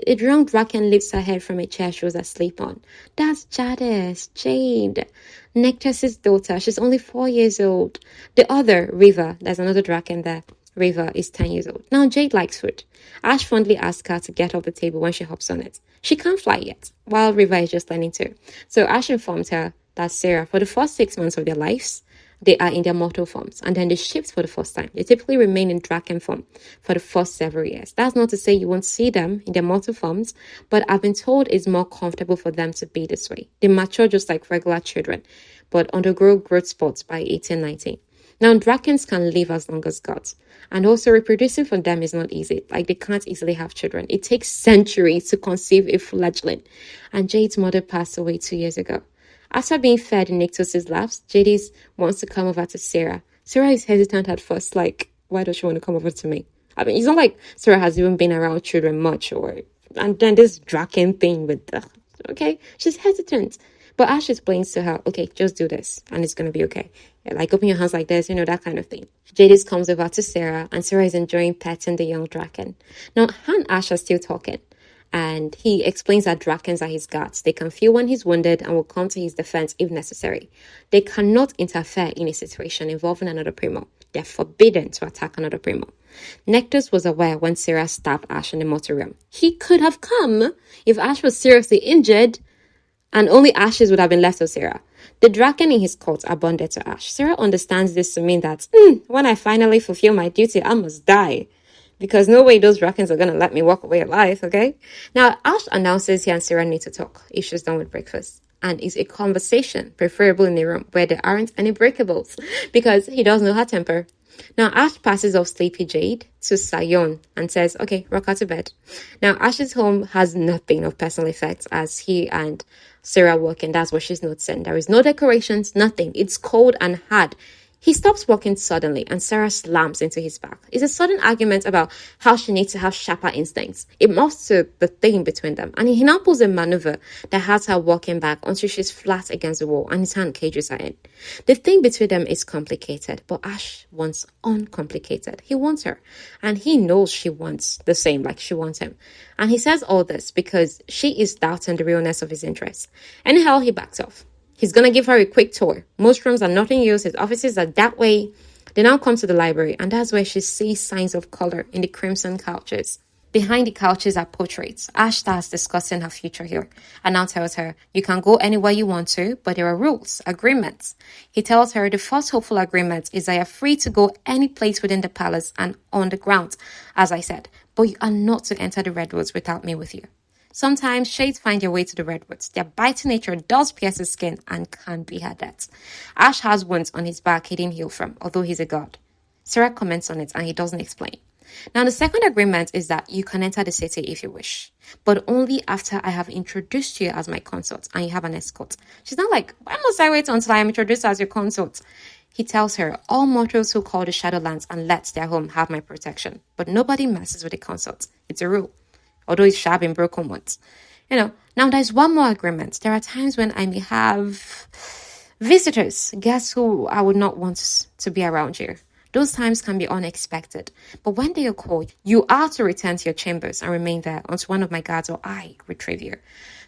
[SPEAKER 1] A young draken lifts her head from a chair she was asleep on. That's Jade, Nectar's daughter. She's only 4 years old. The other, River, there's another draken there. River is 10 years old. Now, Jade likes food. Ash fondly asks her to get off the table when she hops on it. She can't fly yet, while River is just learning to. So Ash informs her that Sera, for the first 6 months of their lives, they are in their mortal forms, and then they shift for the first time. They typically remain in dragon form for the first several years. That's not to say you won't see them in their mortal forms, but I've been told it's more comfortable for them to be this way. They mature just like regular children, but undergo growth spurts by 18, 19. Now, dragons can live as long as gods, and also reproducing for them is not easy. Like, they can't easily have children. It takes centuries to conceive a fledgling, and Jade's mother passed away 2 years ago. After being fed in Nyxos's laps, Jade wants to come over to Sera. Sera is hesitant at first, like, why does she want to come over to me? I mean, it's not like Sera has even been around children much, and then this dragon thing with okay? She's hesitant. But Ash explains to her, okay, just do this, and it's going to be okay. Like, open your hands like this, that kind of thing. Jadis comes over to Sera, and Sera is enjoying petting the young dragon. Now, Han and Ash are still talking, and he explains that dragons are his guards. They can feel when he's wounded and will come to his defense if necessary. They cannot interfere in a situation involving another Primo. They're forbidden to attack another Primo. Nectus was aware when Sera stabbed Ash in the mortal realm. He could have come if Ash was seriously injured, and only ashes would have been left of Sera. The dragon in his court abundant to Ash. Sera understands this to mean that, when I finally fulfill my duty, I must die. Because no way those dragons are going to let me walk away alive, okay? Now, Ash announces he and Sera need to talk if she's done with breakfast. And it's a conversation, preferable in a room where there aren't any breakables, because he does know her temper. Now, Ash passes off sleepy Jade to Sion and says, okay, rock her to bed. Now, Ash's home has nothing of personal effects as he and Sera work, and that's what she's noticing. There is no decorations, nothing. It's cold and hard. He stops walking suddenly and Sera slams into his back. It's a sudden argument about how she needs to have sharper instincts. It morphs to the thing between them, and he now pulls a maneuver that has her walking back until she's flat against the wall and his hand cages her in. The thing between them is complicated, but Ash wants uncomplicated. He wants her, and he knows she wants the same, like she wants him. And he says all this because she is doubting the realness of his interest. Anyhow, he backs off. He's going to give her a quick tour. Most rooms are not in use. His offices are that way. They now come to the library, and that's where she sees signs of color in the crimson couches. Behind the couches are portraits. Ash starts discussing her future here and now tells her, you can go anywhere you want to, but there are rules, agreements. He tells her the first hopeful agreement is that you're free to go any place within the palace and on the ground, as I said, but you are not to enter the redwoods without me with you. Sometimes shades find their way to the redwoods. Their biting nature does pierce his skin and can be her death. Ash has wounds on his back he didn't heal from, although he's a god. Sera comments on it and he doesn't explain. Now, the second agreement is that you can enter the city if you wish, but only after I have introduced you as my consort and you have an escort. She's not like, why must I wait until I am introduced as your consort? He tells her, all mortals who call the Shadowlands and let their home have my protection, but nobody messes with the consort. It's a rule. Although it's sharp and broken once. Now there's one more agreement. There are times when I may have visitors, guests who I would not want to be around here. Those times can be unexpected. But when they occur, you are to return to your chambers and remain there until one of my guards or I retrieve you.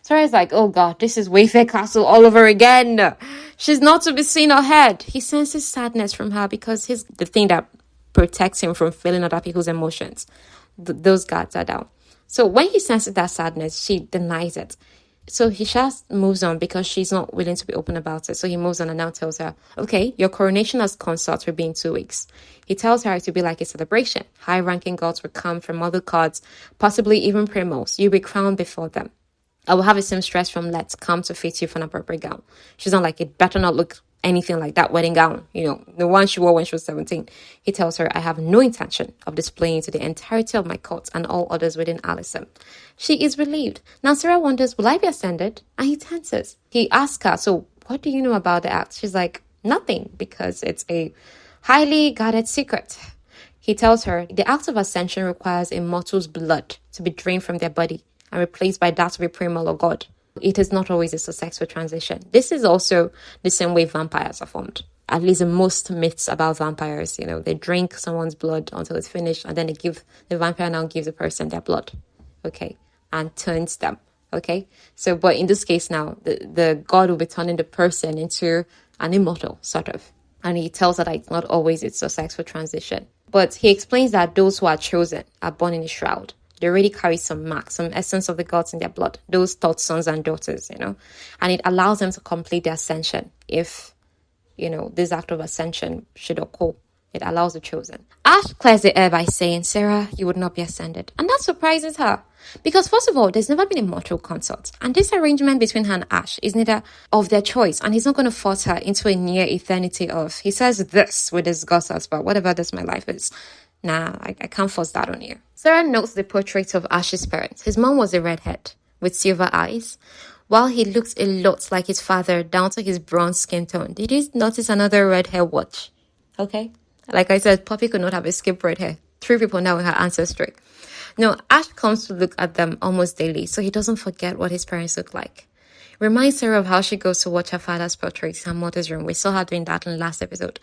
[SPEAKER 1] Sera's like, oh God, this is Wayfair Castle all over again. She's not to be seen or heard. He senses sadness from her because the thing that protects him from feeling other people's emotions. Those guards are down. So when he senses that sadness, she denies it. So he just moves on because she's not willing to be open about it. So he moves on and now tells her, okay, your coronation as consort will be in 2 weeks. He tells her it will be like a celebration. High-ranking gods will come from other gods, possibly even primos. You'll be crowned before them. I will have a seamstress from Let's come to fit you for an appropriate gown. She's not like, it better not look anything like that wedding gown, the one she wore when she was 17. He tells her, I have no intention of displaying to the entirety of my court and all others within Alyssum. She is relieved. Now Sera wonders, will I be ascended? And he tenses. He asks her, so what do you know about the act? She's like, nothing, because it's a highly guarded secret. He tells her, the act of ascension requires a mortal's blood to be drained from their body and replaced by that of a primal or god. It is not always a successful transition. This is also the same way vampires are formed. At least in most myths about vampires, they drink someone's blood until it's finished, and then the vampire now gives the person their blood, okay, and turns them, okay. So, but in this case now, the god will be turning the person into an immortal, sort of. And he tells her that it's not always a successful transition. But he explains that those who are chosen are born in a shroud. They already carry some marks, some essence of the gods in their blood, those taught sons and daughters, and it allows them to complete their ascension if this act of ascension should occur. It allows the chosen. Ash clears the air by saying, Sera, you would not be ascended. And that surprises her. Because first of all, there's never been a mortal consort. And this arrangement between her and Ash is neither of their choice. And he's not going to force her into a near eternity of, he says this with his gossip, but whatever this my life is. Nah, I can't force that on you. Sera notes the portrait of Ash's parents. His mom was a redhead with silver eyes, while he looks a lot like his father down to his bronze skin tone. Did you notice another red hair watch? Okay. Like I said, Poppy could not have escaped red hair. 3 people now in her ancestry. No, Ash comes to look at them almost daily, so he doesn't forget what his parents look like. Reminds her of how she goes to watch her father's portraits in her mother's room. We saw her doing that in the last episode.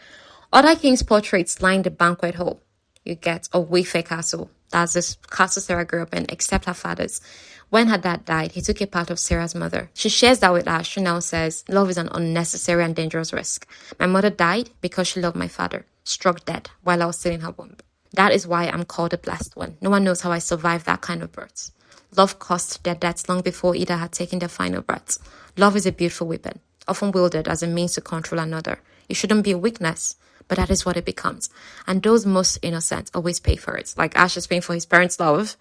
[SPEAKER 1] Other kings' portraits line the banquet hall. You get a Wayfair castle. That's this castle Sera grew up in, except her father's. When her dad died, he took a part of Sera's mother. She shares that with Ash, who now says, love is an unnecessary and dangerous risk. My mother died because she loved my father, struck dead while I was still in her womb. That is why I'm called a blessed one. No one knows how I survived that kind of birth. Love cost their deaths long before either had taken their final breaths. Love is a beautiful weapon, often wielded as a means to control another. It shouldn't be a weakness, but that is what it becomes. And those most innocent always pay for it, like Ash is paying for his parents' love.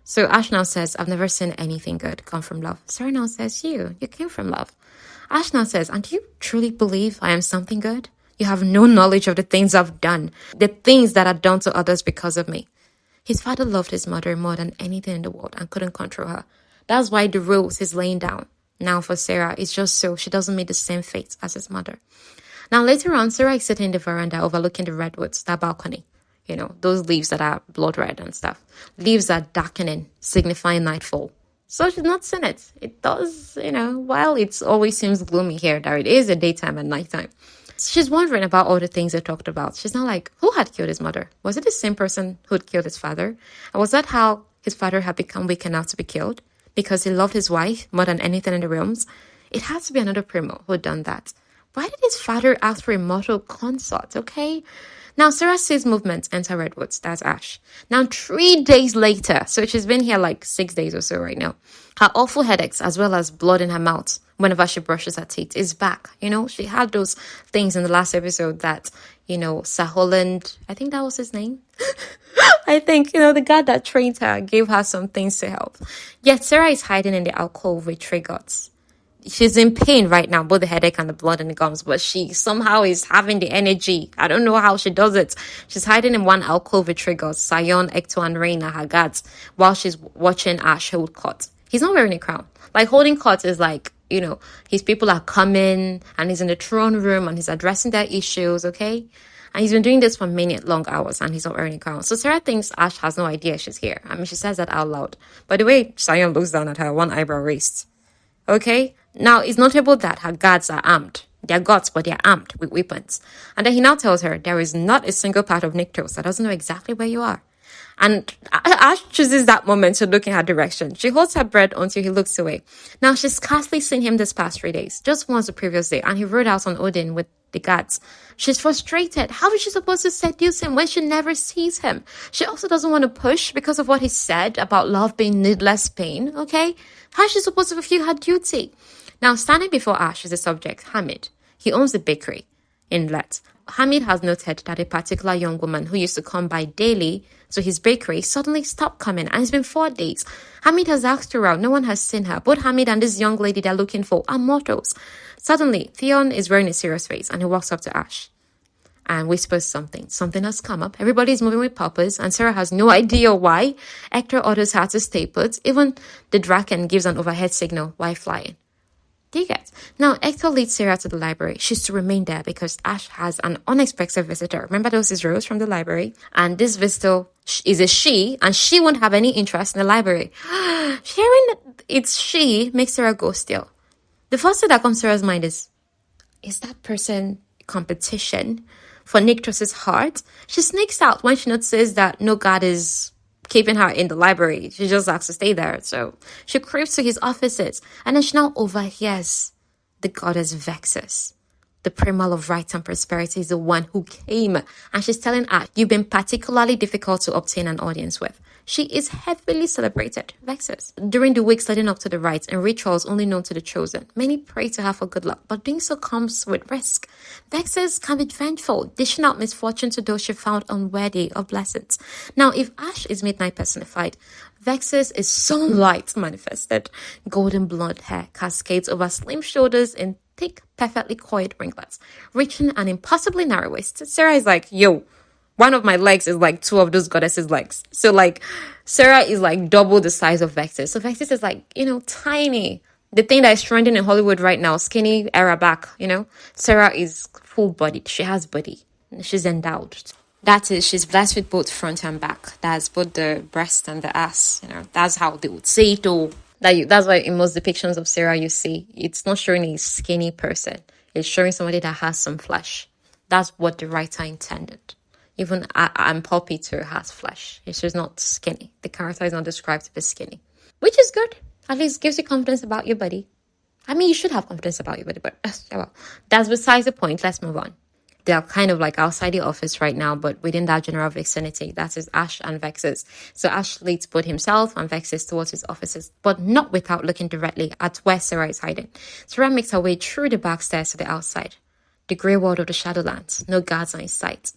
[SPEAKER 1] So Ash now says, I've never seen anything good come from love. Sera now says, you came from love. Ash now says, and do you truly believe I am something good? You have no knowledge of the things I've done, the things that are done to others because of me. His father loved his mother more than anything in the world and couldn't control her. That's why the rules he's laying down now for Sera is just so she doesn't meet the same fate as his mother. Now later on, Sera is sitting in the veranda overlooking the redwoods, that balcony. Those leaves that are blood red and stuff. Leaves are darkening, signifying nightfall. So she's not seen it. It does, while it always seems gloomy here, that it is a daytime and nighttime. She's wondering about all the things they talked about. She's not like, who had killed his mother? Was it the same person who'd killed his father? And was that how his father had become weak enough to be killed? Because he loved his wife more than anything in the realms? It had to be another Primo who'd done that. Why did his father ask for a mortal consort, okay? Now, Sera sees movement enter Redwoods. That's Ash. Now, 3 days later, so she's been here like 6 days or so right now, her awful headaches as well as blood in her mouth whenever she brushes her teeth is back. She had those things in the last episode that, Sir Holland, I think that was his name. I think, the guy that trained her gave her some things to help. Yet Sera is hiding in the alcove with Trigots. She's in pain right now, both the headache and the blood in the gums, but she somehow is having the energy. I don't know how she does it. She's hiding in one alcove with Triggers, Sion, Ecto, and Reina, her guards, while she's watching Ash hold Cot. He's not wearing a crown. Like, holding Cot is like, his people are coming, and he's in the throne room, and he's addressing their issues, okay? And he's been doing this for many long hours, and he's not wearing a crown. So Sera thinks Ash has no idea she's here. I mean, she says that out loud. By the way, Sion looks down at her, one eyebrow raised. Okay? Now, it's notable that her guards are armed. They're gods, but they're armed with weapons. And then he now tells her there is not a single part of Nyctos that doesn't know exactly where you are. And Ash chooses that moment to look in her direction. She holds her breath until he looks away. Now, she's scarcely seen him this past 3 days, just once the previous day, and he rode out on Odin with the guards. She's frustrated. How is she supposed to seduce him when she never sees him? She also doesn't want to push because of what he said about love being needless pain, okay? How is she supposed to fulfill her duty? Now, standing before Ash is the subject, Hamid. He owns a bakery in Let. Hamid has noted that a particular young woman who used to come by daily to his bakery suddenly stopped coming, and it's been 4 days. Hamid has asked her out. No one has seen her. Both Hamid and this young lady they're looking for are mortals. Suddenly, Theon is wearing a serious face, and he walks up to Ash and whispers something. Something has come up. Everybody's moving with purpose, and Sera has no idea why. Hector orders her to stay put. Even the Draken gives an overhead signal while flying. Do you get? Now, Hector leads Sera to the library. She's to remain there because Ash has an unexpected visitor. Remember those is Rose from the library? And this visitor is a she, and she won't have any interest in the library. Hearing it's she makes Sera go still. The first thing that comes to Sera's mind is that person competition for Nyctos' heart? She sneaks out when she notices that no guard is keeping her in the library. She just asks to stay there. So she creeps to his offices, and then she now overhears the goddess Vexus, the Primal of Rights and Prosperity, is the one who came. And she's telling Ash, you've been particularly difficult to obtain an audience with. She is heavily celebrated, Vexus. During the weeks leading up to the rites and rituals only known to the chosen, many pray to her for good luck, but doing so comes with risk. Vexus can be vengeful, dishing out misfortune to those she found unworthy of blessings. Now, if Ash is midnight personified, Vexus is sunlight manifested. Golden blonde hair cascades over slim shoulders in thick, perfectly coiled ringlets, reaching an impossibly narrow waist. Sera is like, yo, one of my legs is like two of those goddesses' legs. So like, Sera is like double the size of Vexus. So Vexus is like, tiny. The thing that is trending in Hollywood right now, skinny era back, Sera is full-bodied. She has body. She's endowed. That is, she's blessed with both front and back. That's both the breast and the ass. That's how they would say it all. That's why in most depictions of Sera you see, it's not showing a skinny person. It's showing somebody that has some flesh. That's what the writer intended. Even Poppy too has flesh. She's not skinny. The character is not described to be skinny. Which is good. At least gives you confidence about your body. I mean, you should have confidence about your body, but well, that's besides the point. Let's move on. They are kind of like outside the office right now, but within that general vicinity. That is Ash and Vexus. So Ash leads both himself and Vexus towards his offices, but not without looking directly at where Sera is hiding. Sera makes her way through the back stairs to the outside. The grey world of the Shadowlands. No guards are in sight.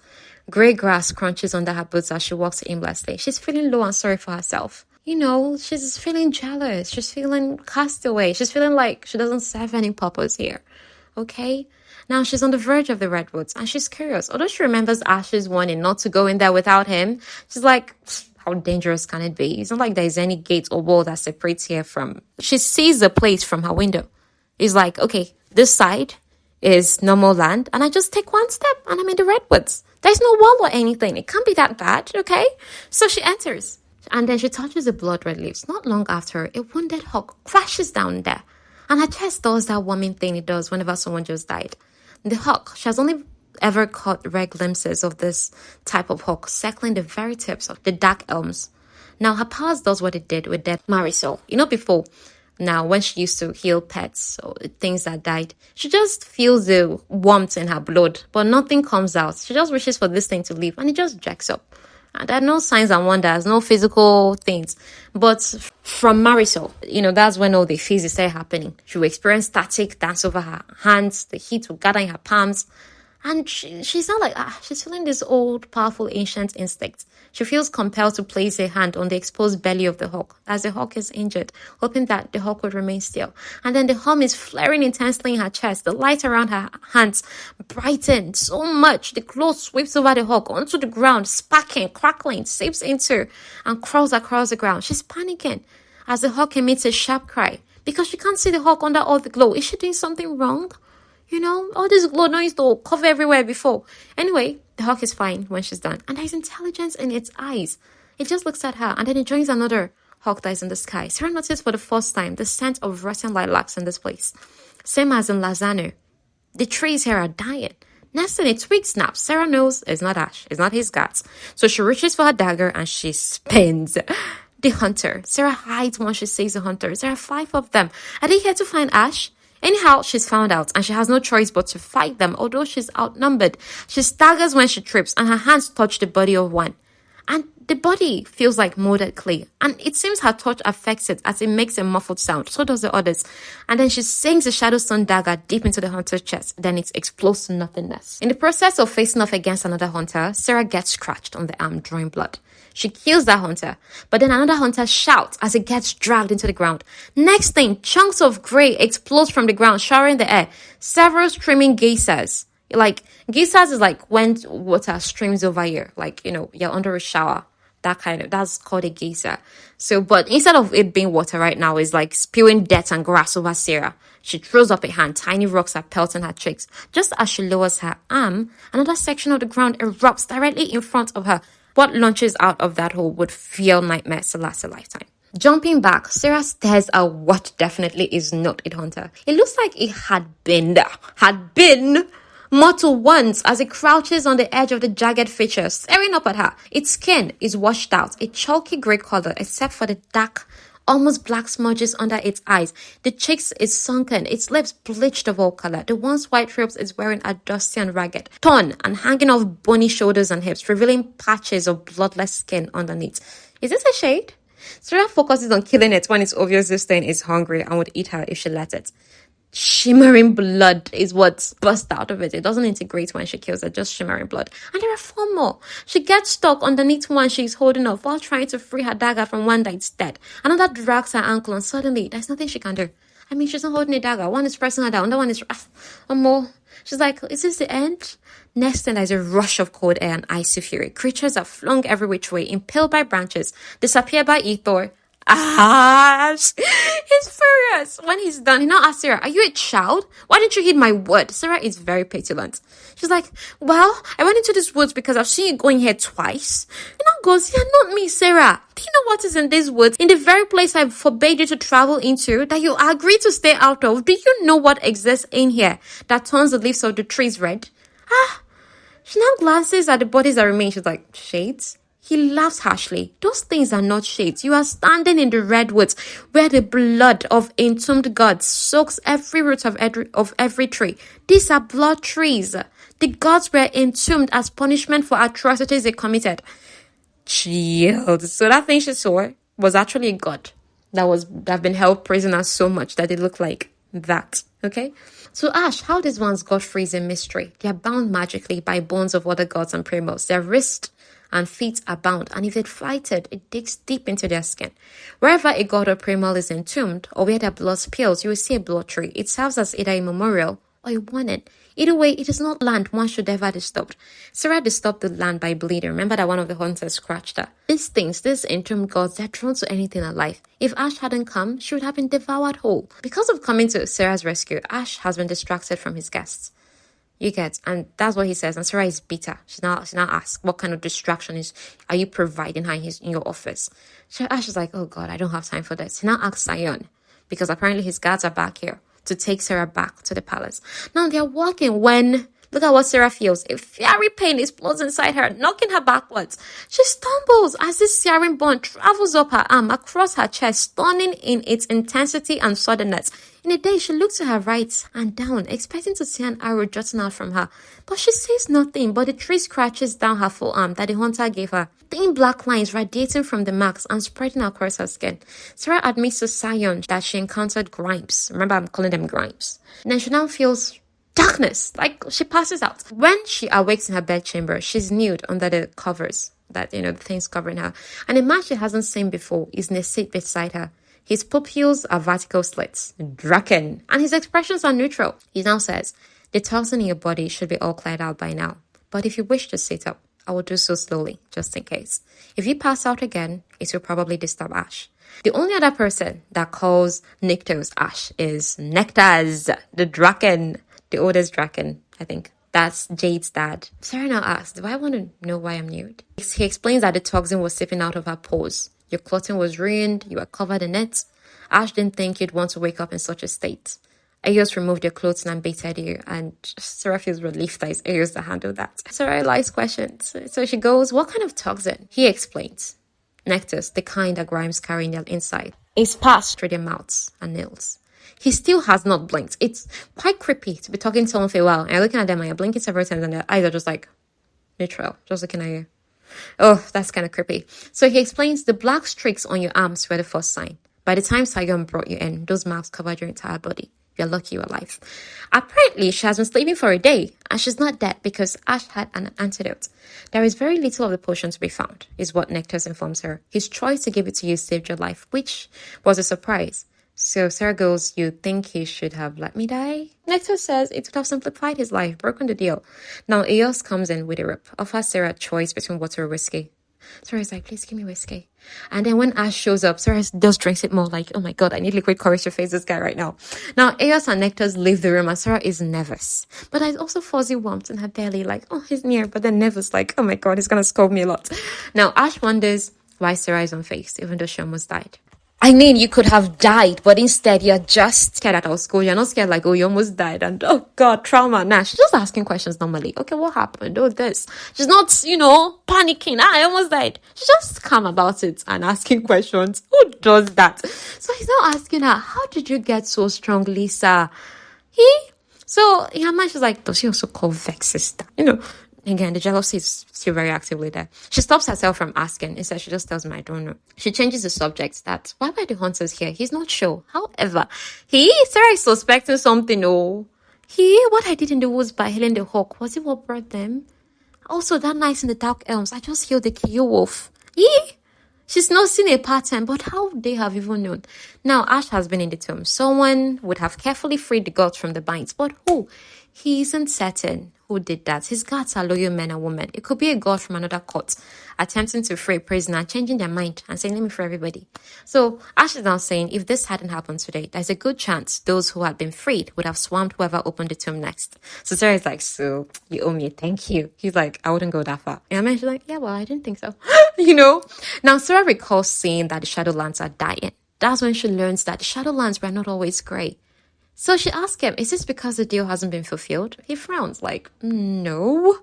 [SPEAKER 1] Grey grass crunches under her boots as she walks aimlessly. She's feeling low and sorry for herself. She's feeling jealous. She's feeling cast away. She's feeling like she doesn't serve any purpose here. Okay? Now she's on the verge of the redwoods and she's curious. Although she remembers Ash's warning not to go in there without him, she's like, how dangerous can it be? It's not like there's any gate or wall that separates here from... She sees the place from her window. It's like, okay, this side is normal land and I just take one step and I'm in the redwoods. There's no wall or anything. It can't be that bad, okay? So she enters and then she touches the blood red leaves. Not long after, a wounded hawk crashes down there and her chest does that warming thing it does whenever someone just died. The hawk, she has only ever caught rare glimpses of this type of hawk circling the very tips of the dark elms. Now her powers does what it did with dead Marisol. Before, now when she used to heal pets or things that died, she just feels the warmth in her blood, but nothing comes out. She just wishes for this thing to leave and it just jacks up. And there are no signs and wonders, no physical things. But from Marisol, that's when all the physics started happening. She will experience static dance over her hands. The heat will gather in her palms. And she's not like that. She's feeling this old, powerful, ancient instinct. She feels compelled to place a hand on the exposed belly of the hawk as the hawk is injured, hoping that the hawk would remain still. And then the hum is flaring intensely in her chest. The light around her hands brightened so much. The glow sweeps over the hawk onto the ground, sparking, crackling, seeps into and crawls across the ground. She's panicking as the hawk emits a sharp cry because she can't see the hawk under all the glow. Is she doing something wrong? All this glow noise to cover everywhere before. Anyway, the hawk is fine when she's done. And there's intelligence in its eyes. It just looks at her and then it joins another hawk that is in the sky. Sera noticed for the first time the scent of rotten lilacs in this place. Same as in Lazano. The trees here are dying. Next thing, a twig snaps. Sera knows it's not Ash. It's not his guts. So she reaches for her dagger and she spins. The hunter. Sera hides once she sees the hunters. There are 5 of them. Are they here to find Ash? Anyhow, she's found out and she has no choice but to fight them, although she's outnumbered. She staggers when she trips and her hands touch the body of one. And the body feels like molded clay. And it seems her touch affects it as it makes a muffled sound. So does the others. And then she sinks the Shadowstone dagger deep into the hunter's chest. Then it explodes to nothingness. In the process of facing off against another hunter, Sera gets scratched on the arm, drawing blood. She kills that hunter, but then another hunter shouts as it gets dragged into the ground. Next thing, chunks of grey explode from the ground, showering the air. Several streaming geysers. Geysers is like when water streams over here. You're under a shower. That's called a geyser. So, but instead of it being water right now, it's like spewing dirt and grass over Sera. She throws up a hand. Tiny rocks are pelting her cheeks. Just as she lowers her arm, another section of the ground erupts directly in front of her. What launches out of that hole would feel nightmares to last a lifetime. Jumping back, Sera stares at what definitely is not a hunter. It looks like it had been mortal once as it crouches on the edge of the jagged feature, staring up at her. Its skin is washed out, a chalky grey color except for the dark, almost black smudges under its eyes. The cheeks is sunken, its lips bleached of all color. The once white robes is wearing are dusty and ragged, torn and hanging off bony shoulders and hips, revealing patches of bloodless skin underneath. Is this a shade? Sera focuses on killing it when it's obvious this thing is hungry and would eat her if she let it. Shimmering blood is what's burst out of it. It doesn't integrate when she kills it, just shimmering blood. And there are 4 more. She gets stuck underneath one she's holding off while trying to free her dagger from one that's dead. Another drags her ankle and suddenly there's nothing she can do. I mean, she's not holding a dagger. One is pressing her down, another one is... more. She's like, is this the end? Next thing, there's a rush of cold air and icy fury. Creatures are flung every which way, impaled by branches, disappear by ether. Ash! He's furious. When he's done, he now asks Sera, are you a child? Why didn't you heed my word? Sera is very petulant. She's like, well, I went into these woods because I've seen you going here twice. He now goes, yeah, not me, Sera. Do you know what is in these woods? In the very place I forbade you to travel into, that you agreed to stay out of. Do you know what exists in here that turns the leaves of the trees red? She now glances at the bodies that remain. She's like, shades? He laughs harshly. Those things are not shades. You are standing in the redwoods where the blood of entombed gods soaks every root of every tree. These are blood trees. The gods were entombed as punishment for atrocities they committed. Chilled. So that thing she saw was actually a god that have been held prisoner so much that they look like that. Okay? So Ash, how these ones got free is a mystery. They are bound magically by bones of other gods and primals. Their wrists and feet are bound, and if it fighted, it digs deep into their skin. Wherever a god or primal is entombed, or where their blood spills, you will see a blood tree. It serves as either a memorial or a warning. Either way, it is not land one should ever disturb. Sera disturbed the land by bleeding. Remember that one of the hunters scratched her. These things, these entombed gods, they're drawn to anything alive. If Ash hadn't come, she would have been devoured whole. Because of coming to Sera's rescue, Ash has been distracted from his guests. You get, and that's what he says. And Sera is bitter. She now asks, what kind of distraction are you providing her in your office? Ash is like, oh God, I don't have time for this. He now asks Sion, because apparently his guards are back here, to take Sera back to the palace. Now they're walking when, look at what Sera feels. A fiery pain explodes inside her, knocking her backwards. She stumbles as this searing bone travels up her arm, across her chest, stunning in its intensity and suddenness. In a daze, she looks to her right and down, expecting to see an arrow jutting out from her. But she sees nothing but the tree scratches down her forearm that the hunter gave her. Thin black lines radiating from the marks and spreading across her skin. Sera admits to Sion that she encountered grimes. Remember, I'm calling them grimes. And then she now feels darkness, like she passes out. When she awakes in her bedchamber, she's nude under the covers, that, the things covering her. And a man she hasn't seen before is in a seat beside her. His pupils are vertical slits, Draken, and his expressions are neutral. He now says, the toxin in your body should be all cleared out by now. But if you wish to sit up, I will do so slowly, just in case. If you pass out again, it will probably disturb Ash. The only other person that calls Nyctos Ash is Nectas, the Draken, the oldest Draken, I think. That's Jade's dad. Sera now asks, do I want to know why I'm nude? He explains that the toxin was seeping out of her pores. Your clothing was ruined, you were covered in it. Ash didn't think you'd want to wake up in such a state. Aeos removed your clothes and baited you, and Sera feels relieved that it's Aeos that handled that. Sera likes questions. So she goes, what kind of toxin? He explains. Nectus, the kind that Grimes carry in their inside, is passed through their mouths and nails. He still has not blinked. It's quite creepy to be talking to someone for a while, and you're looking at them and you're blinking several times and their eyes are just like neutral, just looking at you. Oh, that's kind of creepy. So he explains the black streaks on your arms were the first sign. By the time Sion brought you in, those marks covered your entire body. You're lucky you're alive. Apparently, she has been sleeping for a day, and she's not dead because Ash had an antidote. There is very little of the potion to be found, is what Nectus informs her. His choice to give it to you saved your life, which was a surprise. So Sera goes, you think he should have let me die? Nectus says it would have simplified his life, broken the deal. Now Aeos comes in with a rope, offers Sera a choice between water or whiskey. Sera's like, please give me whiskey. And then when Ash shows up, Sera just drinks it more like, oh my God, I need liquid courage to face this guy right now. Now Aeos and Nectus leave the room and Sera is nervous. But there's also fuzzy warmth in her belly, like, oh, he's near. But then nervous, like, oh my God, he's going to scold me a lot. Now Ash wonders why Sera is unfazed, even though she almost died. I mean, you could have died, but instead you're just scared at our school. You're not scared like, oh, you almost died and oh God, trauma. Nah, she's just asking questions normally. Okay, what happened? Oh, this. She's not, panicking. I almost died. She's just calm about it and asking questions. Who does that? So he's not asking her, how did you get so strong, Lisa? So in her mind, she's like, does he also call Vex sister? Again, the jealousy is still very actively there. She stops herself from asking. Instead, she just tells me, I don't know. She changes the subject that, why were the hunters here? He's not sure. However, Sera is suspecting something. Oh, what I did in the woods by Helen the Hawk, was it what brought them? Also, that night in the Dark Elms, I just killed the Kyo Wolf. She's not seen a pattern, but how would they have even known? Now, Ash has been in the tomb. Someone would have carefully freed the gods from the binds, but who? He isn't certain who did that. His guards are loyal men and women. It could be a god from another court attempting to free a prisoner, changing their mind and saying, let me free everybody. So Ash is now saying, if this hadn't happened today, there's a good chance those who had been freed would have swarmed whoever opened the tomb next. So Sera is like, so you owe me a thank you. He's like, I wouldn't go that far. And she's like, yeah, well, I didn't think so. Now Sera recalls seeing that the Shadowlands are dying. That's when she learns that the Shadowlands were not always grey. So she asks him, is this because the deal hasn't been fulfilled? He frowns like, no.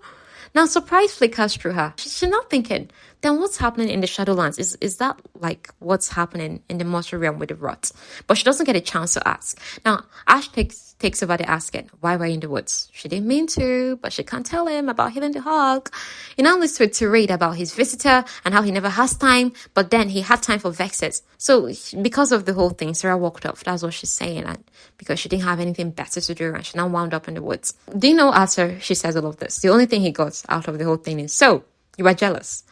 [SPEAKER 1] Now surprise flickers through her. She's not thinking, then what's happening in the Shadowlands? Is that like what's happening in the mortal realm with the rot? But she doesn't get a chance to ask. Now Ash takes over the asking, why were you in the woods? She didn't mean to, but she can't tell him about Helen the Hawk. He now leads to a tirade about his visitor and how he never has time, but then he had time for Vexes. So because of the whole thing, Sera walked off. That's what she's saying. And because she didn't have anything better to do, and she now wound up in the woods. Dino asks her, she says all of this. The only thing he got out of the whole thing is, so, you were jealous.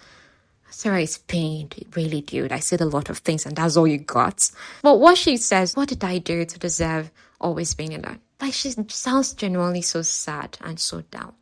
[SPEAKER 1] Sera is pained, really, dude. I said a lot of things and that's all you got. But what she says, what did I do to deserve always being alone? Like, she sounds genuinely so sad and so down.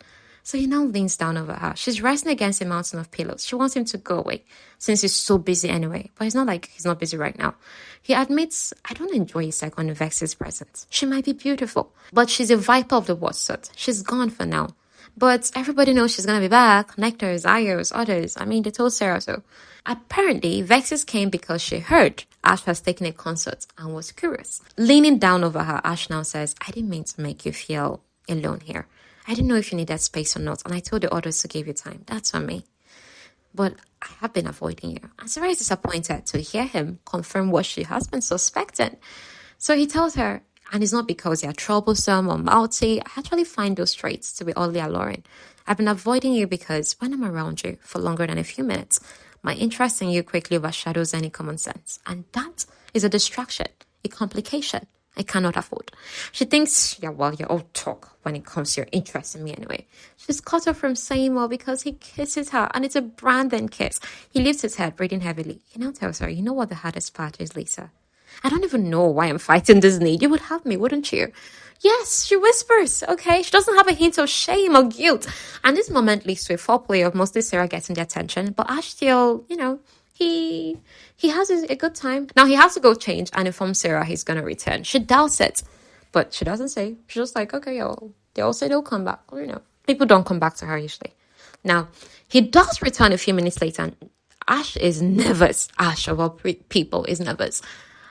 [SPEAKER 1] So he now leans down over her. She's resting against a mountain of pillows. She wants him to go away since he's so busy anyway. But it's not like he's not busy right now. He admits, I don't enjoy a second of Vex's presence. She might be beautiful, but she's a viper of the worst sort. She's gone for now. But everybody knows she's going to be back. Nectars, Ayos, others. I mean, they told Sera so. Apparently, Vexes came because she heard Ash has taken a consort and was curious. Leaning down over her, Ash now says, I didn't mean to make you feel alone here. I didn't know if you needed space or not, and I told the others to give you time. That's on me. But I have been avoiding you. And Sera is disappointed to hear him confirm what she has been suspecting. So he tells her, and it's not because you're troublesome or mouthy. I actually find those traits to be oddly alluring. I've been avoiding you because when I'm around you for longer than a few minutes, my interest in you quickly overshadows any common sense. And that is a distraction, a complication I cannot afford. She thinks, yeah, well, you're all talk when it comes to your interest in me anyway. She's cut off from saying more because he kisses her, and it's a Brandon kiss. He lifts his head, breathing heavily. He now tells her, you know what the hardest part is, Lisa? I don't even know why I'm fighting this need. You would have me, wouldn't you? Yes, she whispers, okay? She doesn't have a hint of shame or guilt. And this moment leads to a foreplay of mostly Sera getting the attention, but Ash still, he has a good time. Now he has to go change and inform Sera he's going to return. She doubts it, but she doesn't say. She's just like, okay, they all say they'll come back. People don't come back to her usually. Now, he does return a few minutes later, and Ash is nervous. Ash, of all people, is nervous.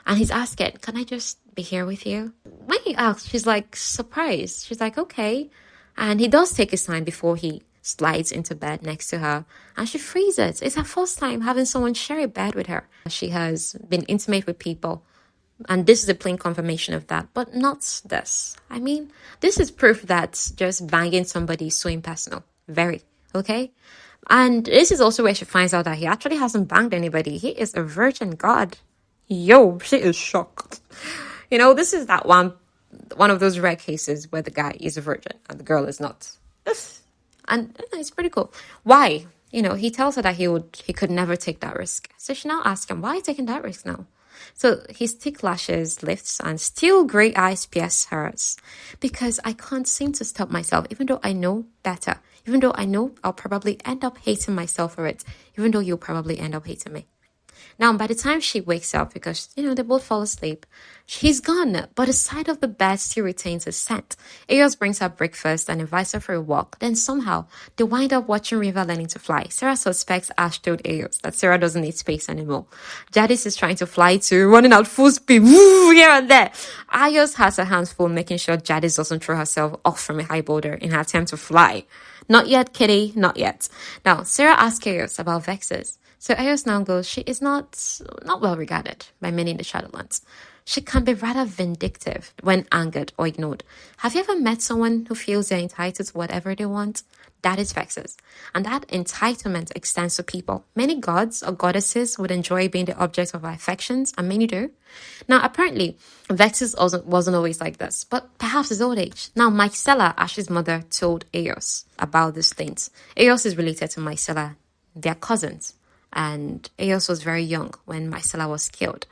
[SPEAKER 1] And he's asking, can I just be here with you? When he asks, she's like surprised. She's like, okay. And he does take his time before he slides into bed next to her. And she freezes. It's her first time having someone share a bed with her. She has been intimate with people. And this is a plain confirmation of that. But not this. I mean, this is proof that just banging somebody is so impersonal. Very. Okay? And this is also where she finds out that he actually hasn't banged anybody. He is a virgin god. Yo, she is shocked. This is that one of those rare cases where the guy is a virgin and the girl is not. And it's pretty cool. Why? He tells her that he could never take that risk. So she now asks him, why are you taking that risk now? So his thick lashes lifts and steel grey eyes pierce hers. Because I can't seem to stop myself, even though I know better. Even though I know I'll probably end up hating myself for it. Even though you'll probably end up hating me. Now, by the time she wakes up, because, they both fall asleep, he's gone, but the side of the bed still retains his scent. Eos brings her breakfast and invites her for a walk. Then somehow, they wind up watching River learning to fly. Sera suspects Ash told Eos that Sera doesn't need space anymore. Jadis is trying to fly too, running at full speed, woo, here and there. Eos has her hands full, making sure Jadis doesn't throw herself off from a high boulder in her attempt to fly. Not yet, kitty, not yet. Now, Sera asks Eos about Vexes. So Eos now goes, she is not well regarded by many in the Shadowlands. She can be rather vindictive when angered or ignored. Have you ever met someone who feels they're entitled to whatever they want? That is Vexes. And that entitlement extends to people. Many gods or goddesses would enjoy being the object of our affections, and many do. Now, apparently, Vexes wasn't always like this, but perhaps his old age. Now, Mycela, Ash's mother, told Eos about these things. Eos is related to Mycela. They're cousins. And Eos was very young when Mycela was killed.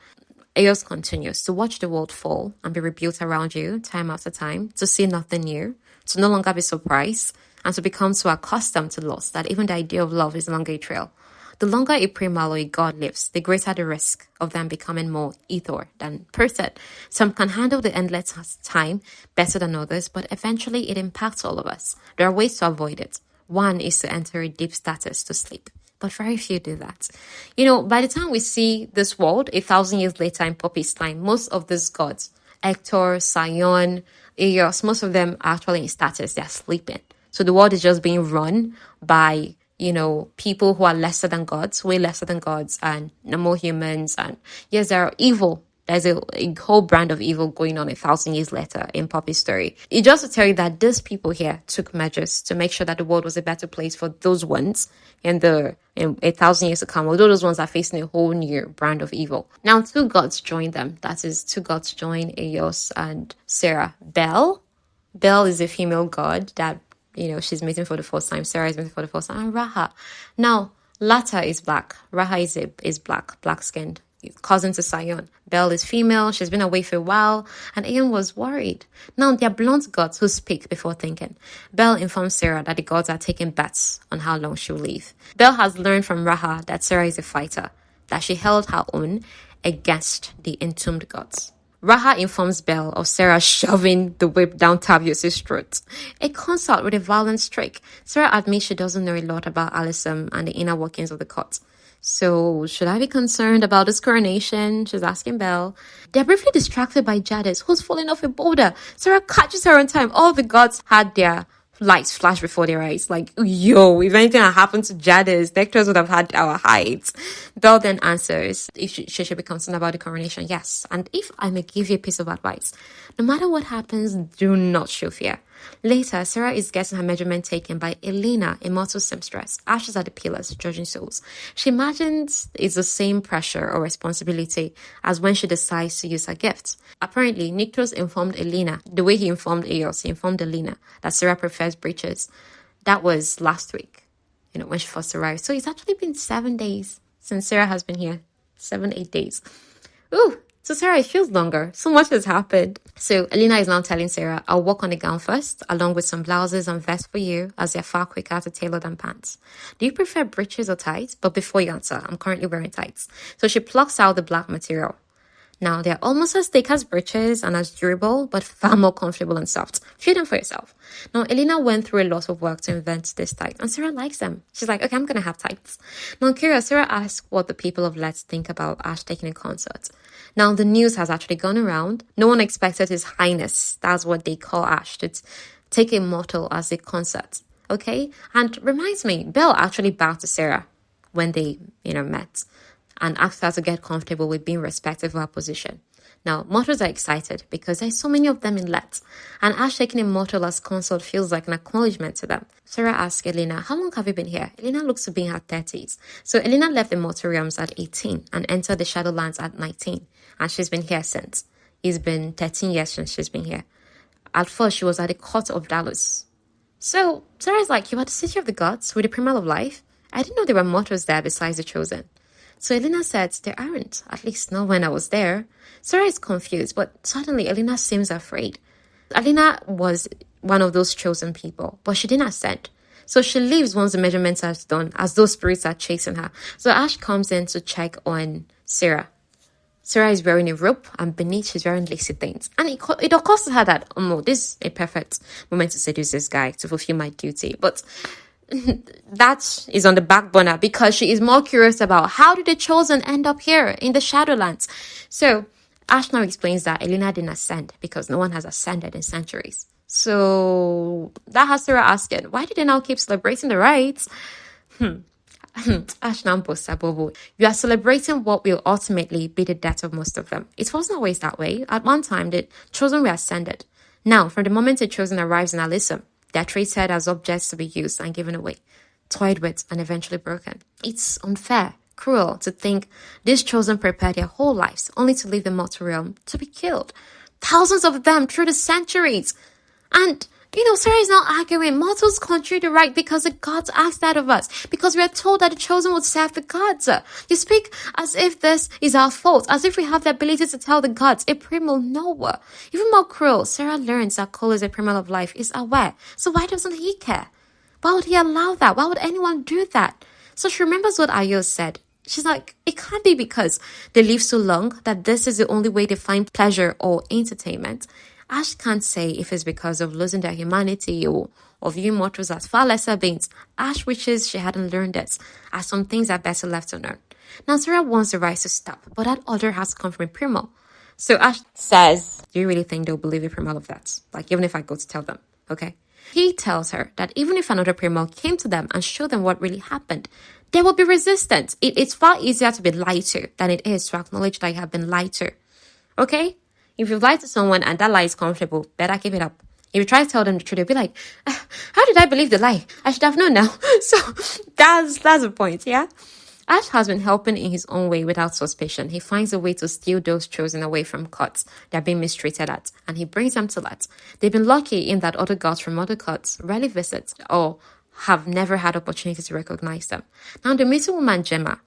[SPEAKER 1] Eos continues to watch the world fall and be rebuilt around you time after time, to see nothing new, to no longer be surprised, and to become so accustomed to loss that even the idea of love is no longer a trail. The longer a primal or a god lives, the greater the risk of them becoming more ether than person. Some can handle the endless time better than others, but eventually it impacts all of us. There are ways to avoid it. One is to enter a deep status to sleep. But very few do that. By the time we see this world, 1,000 years later in Poppy's time, most of these gods, Hector, Sion, Eos, most of them are actually in status. They're sleeping. So the world is just being run by, people who are lesser than gods, way lesser than gods, and normal humans. And yes, there are evil. There's a whole brand of evil going on 1,000 years later in Poppy's story. It just to tell you that these people here took measures to make sure that the world was a better place for those ones in 1,000 years to come, although those ones are facing a whole new brand of evil. Now, two gods join them. That is, two gods join Eos and Sera. Bel is a female god that, she's meeting for the first time. Sera is meeting for the first time. And Raha. Now, Lata is black. Raha is black-skinned. Cousin to Sion. Bel is female. She's been away for a while, and Aeon was worried. Now, they're blunt gods who speak before thinking. Bel informs Sera that the gods are taking bets on how long she'll live. Bel has learned from Raha that Sera is a fighter, that she held her own against the entombed gods. Raha informs Bel of Sera shoving the whip down Tavius' throat. A consort with a violent streak. Sera admits she doesn't know a lot about Alyssum and the inner workings of the cult. So, should I be concerned about this coronation? She's asking Bel. They're briefly distracted by Jadis, who's falling off a boulder. Sera catches her on time. All the gods had their lights flash before their eyes. Like, yo, if anything had happened to Jadis, the actors would have had our heights. Bel then answers if she should be concerned about the coronation. Yes. And if I may give you a piece of advice, no matter what happens, do not show fear. Later, Sera is getting her measurement taken by Elena, a mortal seamstress. Ashes at the pillars, judging souls. She imagines it's the same pressure or responsibility as when she decides to use her gifts. Apparently, Nyctos informed Elena, the way he informed Eos, he informed Elena that Sera prefers breeches. That was last week, when she first arrived. So it's actually been 7 days since Sera has been here. 7-8 days. Ooh! So Sera, it feels longer. So much has happened. So Elena is now telling Sera, I'll work on the gown first, along with some blouses and vests for you, as they're far quicker to tailor than pants. Do you prefer breeches or tights? But before you answer, I'm currently wearing tights. So she plucks out the black material. Now, they're almost as thick as breeches and as durable, but far more comfortable and soft. Feel them for yourself. Now, Elena went through a lot of work to invent this type, and Sera likes them. She's like, okay, I'm going to have tights. Now, curious, Sera asks what the people of Let's think about Ash taking a consort. Now, the news has actually gone around. No one expected His Highness, that's what they call Ash, to take a mortal as a consort. Okay? And reminds me, Bel actually bowed to Sera when they, met, and asked her to get comfortable with being respected of her position. Now, mortals are excited because there's so many of them in Let, and Ash taking a mortal as consort feels like an acknowledgement to them. Sera asks Elena, how long have you been here? Elena looks to be in her 30s. So Elena left the mortal realms at 18 and entered the Shadowlands at 19, and she's been here since. It's been 13 years since she's been here. At first, she was at the court of Dallas. So Sera's like, you are the city of the gods with the primal of life? I didn't know there were mortals there besides the chosen. So Elena said, there aren't, at least not when I was there. Sera is confused, but suddenly Elena seems afraid. Elena was one of those chosen people, but she didn't ascend. So she leaves once the measurements are done, as those spirits are chasing her. So Ash comes in to check on Sera. Sera is wearing a rope, and beneath she's wearing lacy things. And it occurs to her that, oh, this is a perfect moment to seduce this guy to fulfill my duty. But that is on the back burner because she is more curious about how did the Chosen end up here in the Shadowlands. So Ash now explains that Elena didn't ascend because no one has ascended in centuries. So that has Sera asking, why did they now keep celebrating the rites? Ash now boasts, Bobo, you are celebrating what will ultimately be the death of most of them. It wasn't always that way. At one time, the Chosen were ascended. Now, from the moment the Chosen arrives in Alyssum, they are treated as objects to be used and given away, toyed with, and eventually broken. It's unfair, cruel to think these Chosen prepared their whole lives only to leave the mortal realm to be killed. Thousands of them through the centuries. And Sera is now arguing mortals contribute the right because the gods asked that of us, because we are told that the Chosen would serve the gods. You speak as if this is our fault, as if we have the ability to tell the gods. A primal, no. Even more cruel, Sera learns that Cole is a primal of life, is aware. So why doesn't he care? Why would he allow that? Why would anyone do that? So she remembers what Ayo said. She's like, it can't be because they live so long that this is the only way they find pleasure or entertainment. Ash can't say if it's because of losing their humanity or viewing mortals as far lesser beings. Ash wishes she hadn't learned this, as some things are better left unknown. Now, Sera wants the rise to stop, but that order has to come from a primal. So Ash says, do you really think they'll believe a Primal of Death? Like, even if I go to tell them, okay? He tells her that even if another primal came to them and showed them what really happened, they will be resistant. It's far easier to be lied to than it is to acknowledge that you have been lied to. Okay? If you've lied to someone and that lie is comfortable, better keep it up. If you try to tell them the truth, they'll be like, how did I believe the lie? I should have known now. So that's the point, yeah? Ash has been helping in his own way without suspicion. He finds a way to steal those chosen away from cults they're being mistreated at, and he brings them to light. They've been lucky in that other gods from other cults rarely visit or have never had opportunity to recognize them. Now, the missing woman, Gemma,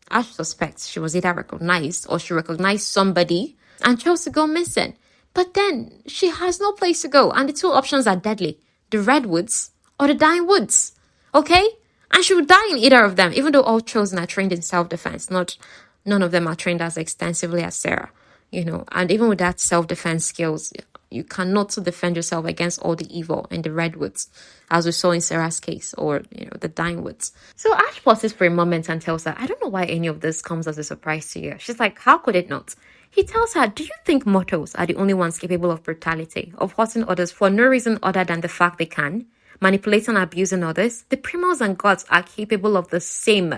[SPEAKER 1] Ash suspects she was either recognized or she recognized somebody and chose to go missing. But then she has no place to go, and the two options are deadly: the Redwoods or the Dying Woods. Okay? And she would die in either of them, even though all chosen are trained in self-defense. None of them are trained as extensively as Sera, and even with that self-defense skills, you cannot defend yourself against all the evil in the Redwoods, as we saw in Sera's case, or, the Dying Woods. So Ash pauses for a moment and tells her, I don't know why any of this comes as a surprise to you. She's like, how could it not? He tells her, do you think mortals are the only ones capable of brutality, of hurting others for no reason other than the fact they can? Manipulating and abusing others? The primals and gods are capable of the same,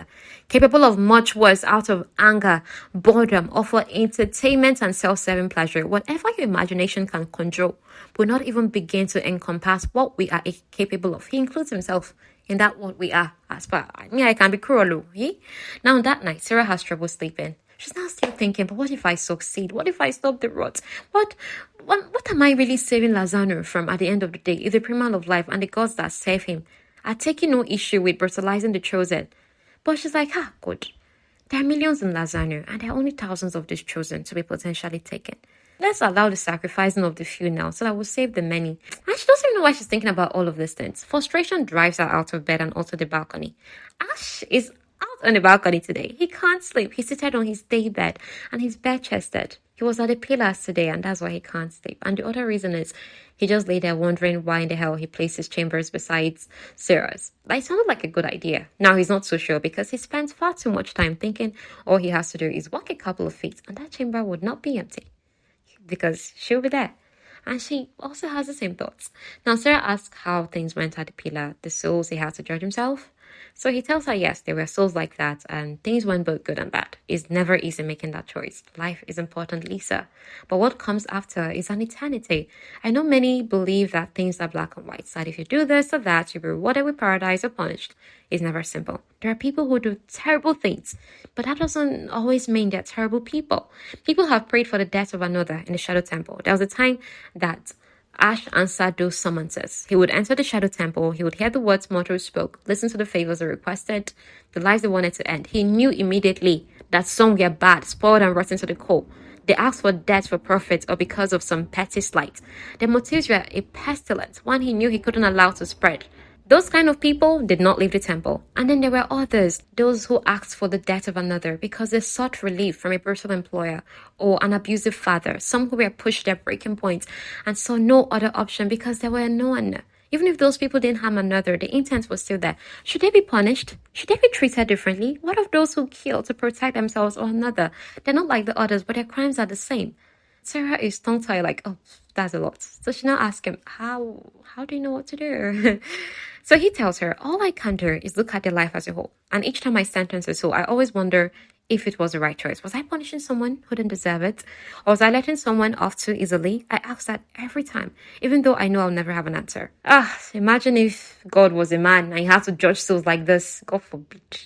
[SPEAKER 1] capable of much worse out of anger, boredom, or for entertainment and self-serving pleasure. Whatever your imagination can conjure will not even begin to encompass what we are capable of. He includes himself in that what we are. As per me, I can be cruel. Now that night, Sera has trouble sleeping. She's now still thinking, but what if I succeed? What if I stop the rot? What am I really saving Lazano from at the end of the day if the primal of life and the gods that serve him are taking no issue with brutalizing the chosen? But she's like, good. There are millions in Lazano, and there are only thousands of these chosen to be potentially taken. Let's allow the sacrificing of the few now so that we'll save the many. And she doesn't even know why she's thinking about all of these things. Frustration drives her out of bed and onto the balcony. Ash is out on the balcony today. He can't sleep. He's seated on his day bed and he's bare-chested. He was at the pillars today, and that's why he can't sleep. And the other reason is he just lay there wondering why in the hell he placed his chambers beside Sera's. That sounded like a good idea. Now he's not so sure because he spent far too much time thinking all he has to do is walk a couple of feet and that chamber would not be empty because she'll be there. And she also has the same thoughts. Now Sera asks how things went at the pillar, the souls he had to judge himself. So he tells her, yes, there were souls like that, and things went both good and bad. It's never easy making that choice. Life is important, Lisa. But what comes after is an eternity. I know many believe that things are black and white, that if you do this or that, you'll be rewarded with paradise or punished. It's never simple. There are people who do terrible things, but that doesn't always mean they're terrible people. People have prayed for the death of another in the Shadow Temple. There was a time that Ash answered those summonses. He would enter the Shadow Temple, he would hear the words mortals spoke, listen to the favors they requested, the lives they wanted to end. He knew immediately that some were bad, spoiled and rotten to the core. They asked for death for profit or because of some petty slight. Their motives were a pestilence, one he knew he couldn't allow to spread. Those kind of people did not leave the temple. And then there were others, those who asked for the death of another because they sought relief from a brutal employer or an abusive father. Some who were pushed their breaking point and saw no other option because there were none. Even if those people didn't harm another, the intent was still there. Should they be punished? Should they be treated differently? What of those who kill to protect themselves or another? They're not like the others, but their crimes are the same. Sera is tongue-tied like, oh, that's a lot. So she now asks him, how do you know what to do? So he tells her, all I can do is look at their life as a whole. And each time I sentence a soul, I always wonder if it was the right choice. Was I punishing someone who didn't deserve it? Or was I letting someone off too easily? I ask that every time, even though I know I'll never have an answer. Imagine if God was a man and he had to judge souls like this. God forbid.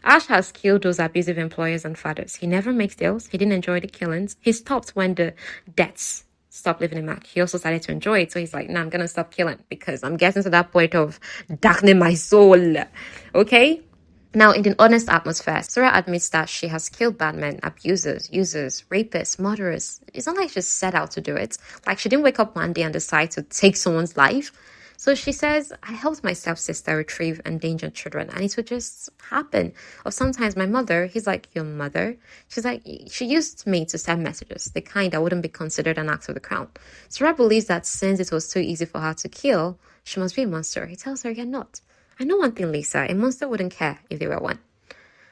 [SPEAKER 1] Ash has killed those abusive employers and fathers. He never makes deals. He didn't enjoy the killings. He stopped when the deaths stopped leaving him out. He also started to enjoy it. So he's like, nah, I'm going to stop killing because I'm getting to that point of darkening my soul. Okay? Now, in the honest atmosphere, Sera admits that she has killed bad men, abusers, users, rapists, murderers. It's not like she set out to do it. Like she didn't wake up one day and decide to take someone's life. So she says, I helped my stepsister retrieve endangered children and it would just happen. Or sometimes my mother, he's like, your mother? She's like, she used me to send messages, the kind that wouldn't be considered an act of the crown. Sera believes that since it was too easy for her to kill, she must be a monster. He tells her, you're not. I know one thing, Lisa, a monster wouldn't care if they were one.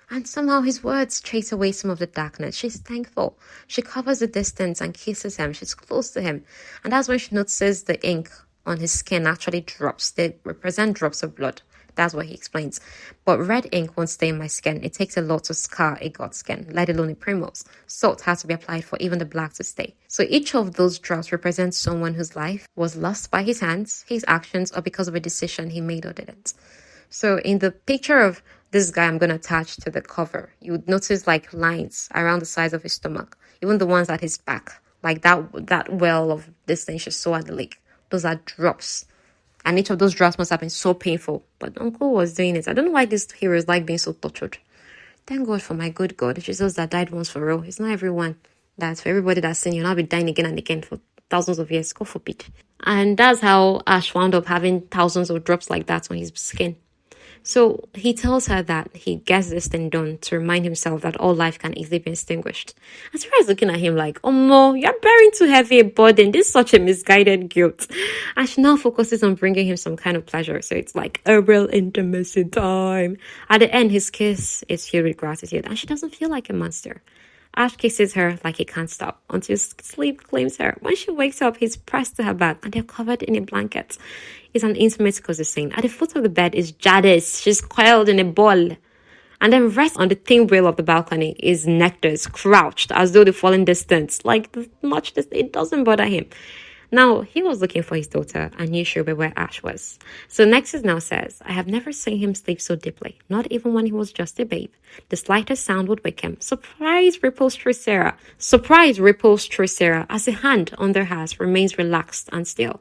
[SPEAKER 1] And somehow his words chase away some of the darkness. She's thankful. She covers the distance and kisses him. She's close to him. And that's when she notices the ink on his skin actually drops. They represent drops of blood. That's what he explains. But red ink won't stay in my skin. It takes a lot to scar a god skin, let alone a primal's. Salt has to be applied for even the black to stay. So each of those drops represents someone whose life was lost by his hands, his actions, or because of a decision he made or didn't. So in the picture of this guy I'm going to attach to the cover, you would notice like lines around the sides of his stomach, even the ones at his back, like that well of this thing she saw at the lake. Those are drops. And each of those drops must have been so painful. But Uncle was doing it. I don't know why these heroes like being so tortured. Thank God for my good God. Jesus that died once for all. It's not everyone. That's for everybody that's sin. You'll not be dying again and again for thousands of years. God forbid. And that's how Ash wound up having thousands of drops like that on his skin. So he tells her that he gets this thing done to remind himself that all life can easily be extinguished. And Sera is looking at him like, oh no, you're bearing too heavy a burden. This is such a misguided guilt. And she now focuses on bringing him some kind of pleasure. So it's like a real intimacy time. At the end, his kiss is filled with gratitude and she doesn't feel like a monster. Ash kisses her like he can't stop until sleep claims her. When she wakes up, he's pressed to her back and they're covered in a blanket. It's an intimate cozy scene. At the foot of the bed is Jadis. She's coiled in a ball. And then rest on the thin rail of the balcony is Nectar's, crouched as though the falling distance. Like much this, it doesn't bother him. Now, he was looking for his daughter and knew she'll be where Ash was. So Nexus now says, I have never seen him sleep so deeply, not even when he was just a babe. The slightest sound would wake him. Surprise ripples through Sera. Surprise ripples through Sera as the hand under hers remains relaxed and still.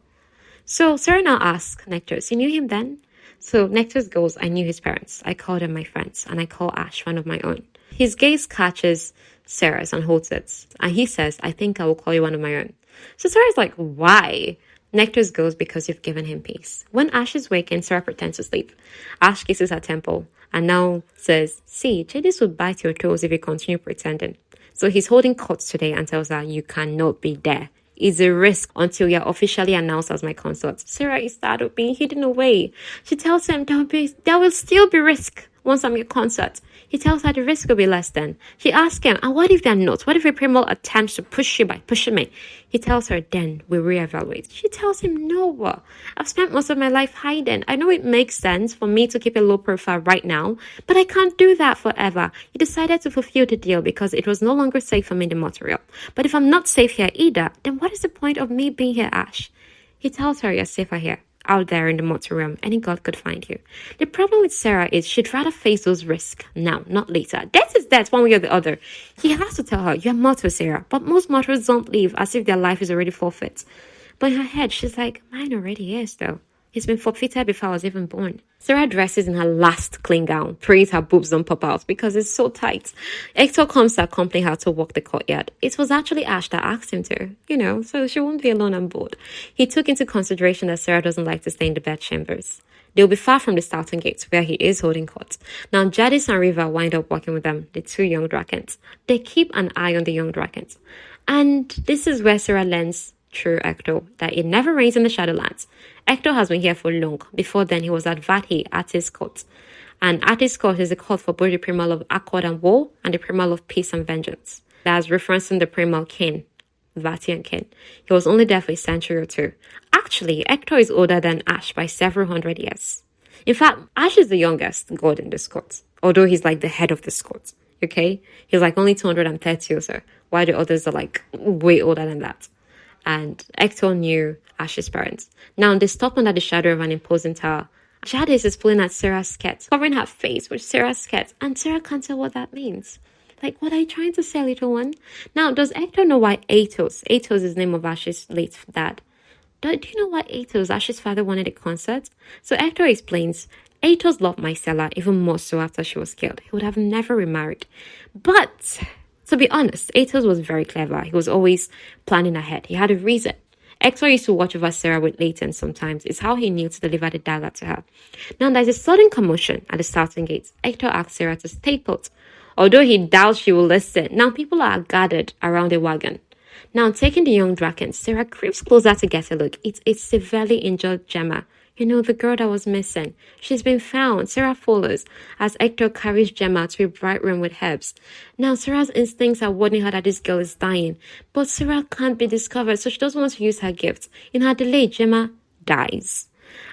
[SPEAKER 1] So Sera now asks Nectus, you knew him then? So Nectus goes, I knew his parents. I called them my friends, and I call Ash one of my own. His gaze catches Sera's and holds it. And he says, I think I will call you one of my own. So Sera's like, why? Nectus goes, because you've given him peace. When Ash is wakened, Sera pretends to sleep. Ash kisses her temple and now says, see, Jadis would bite your toes if you continue pretending. So he's holding court today and tells her, you cannot be there. It's a risk until you're officially announced as my consort. Sera is tired of being hidden away. She tells him there will still be risk once I'm your consort. He tells her the risk will be less then. She asks him, and what if they're not? What if a primal attempts to push you by pushing me? He tells her, then we reevaluate. She tells him, no, I've spent most of my life hiding. I know it makes sense for me to keep a low profile right now, but I can't do that forever. He decided to fulfill the deal because it was no longer safe for me in the material. But if I'm not safe here either, then what is the point of me being here, Ash? He tells her, you're safer here, out there in the mortal realm. Any god could find you. The problem with Sera is she'd rather face those risks now, not later. Death is death, one way or the other. He has to tell her, you're mortal, Sera. But most mortals don't live as if their life is already forfeit. But in her head, she's like, mine already is, though. He's been forfeited before I was even born. Sera dresses in her last clean gown, prays her boobs don't pop out because it's so tight. Hector comes to accompany her to walk the courtyard. It was actually Ash that asked him to, so she won't be alone on board. He took into consideration that Sera doesn't like to stay in the bedchambers. They'll be far from the starting gate where he is holding court. Now, Jadis and Riva wind up working with them, the two young Drakens. They keep an eye on the young Drakens. And this is where Sera learns through Hector that it never rains in the Shadowlands. Hector has been here for long. Before then, he was at Vathi, Attis Court. And Attis Court is a court for both the Primal of Accord and War and the Primal of Peace and Vengeance. That's referencing the Primal kin, Vathi and kin. He was only there for a century or two. Actually, Hector is older than Ash by several hundred years. In fact, Ash is the youngest god in this court, although he's like the head of this court, okay? He's like only 230 or so, while the others are like way older than that. And Hector knew Ash's parents. Now, they stop under the shadow of an imposing tower. Jadis is pulling at Sera's skirt, covering her face with Sera's skirt, and Sera can't tell what that means. Like, what are you trying to say, little one? Now, does Hector know why Athos is the name of Ash's late dad? Do you know why Athos, Ash's father, wanted a consort? So Hector explains, Athos loved Mycela even more so after she was killed. He would have never remarried. But, to be honest, Athos was very clever. He was always planning ahead. He had a reason. Hector used to watch over Sera with Leighton sometimes. It's how he knew to deliver the dagger to her. Now, there's a sudden commotion at the starting gate. Hector asks Sera to stay put, although he doubts she will listen. Now, people are gathered around the wagon. Now, taking the young Draken, Sera creeps closer to get a look. It's severely injured Gemma. The girl that was missing. She's been found. Sera follows as Hector carries Gemma to a bright room with herbs. Now, Sera's instincts are warning her that this girl is dying. But Sera can't be discovered, so she doesn't want to use her gift. In her delay, Gemma dies.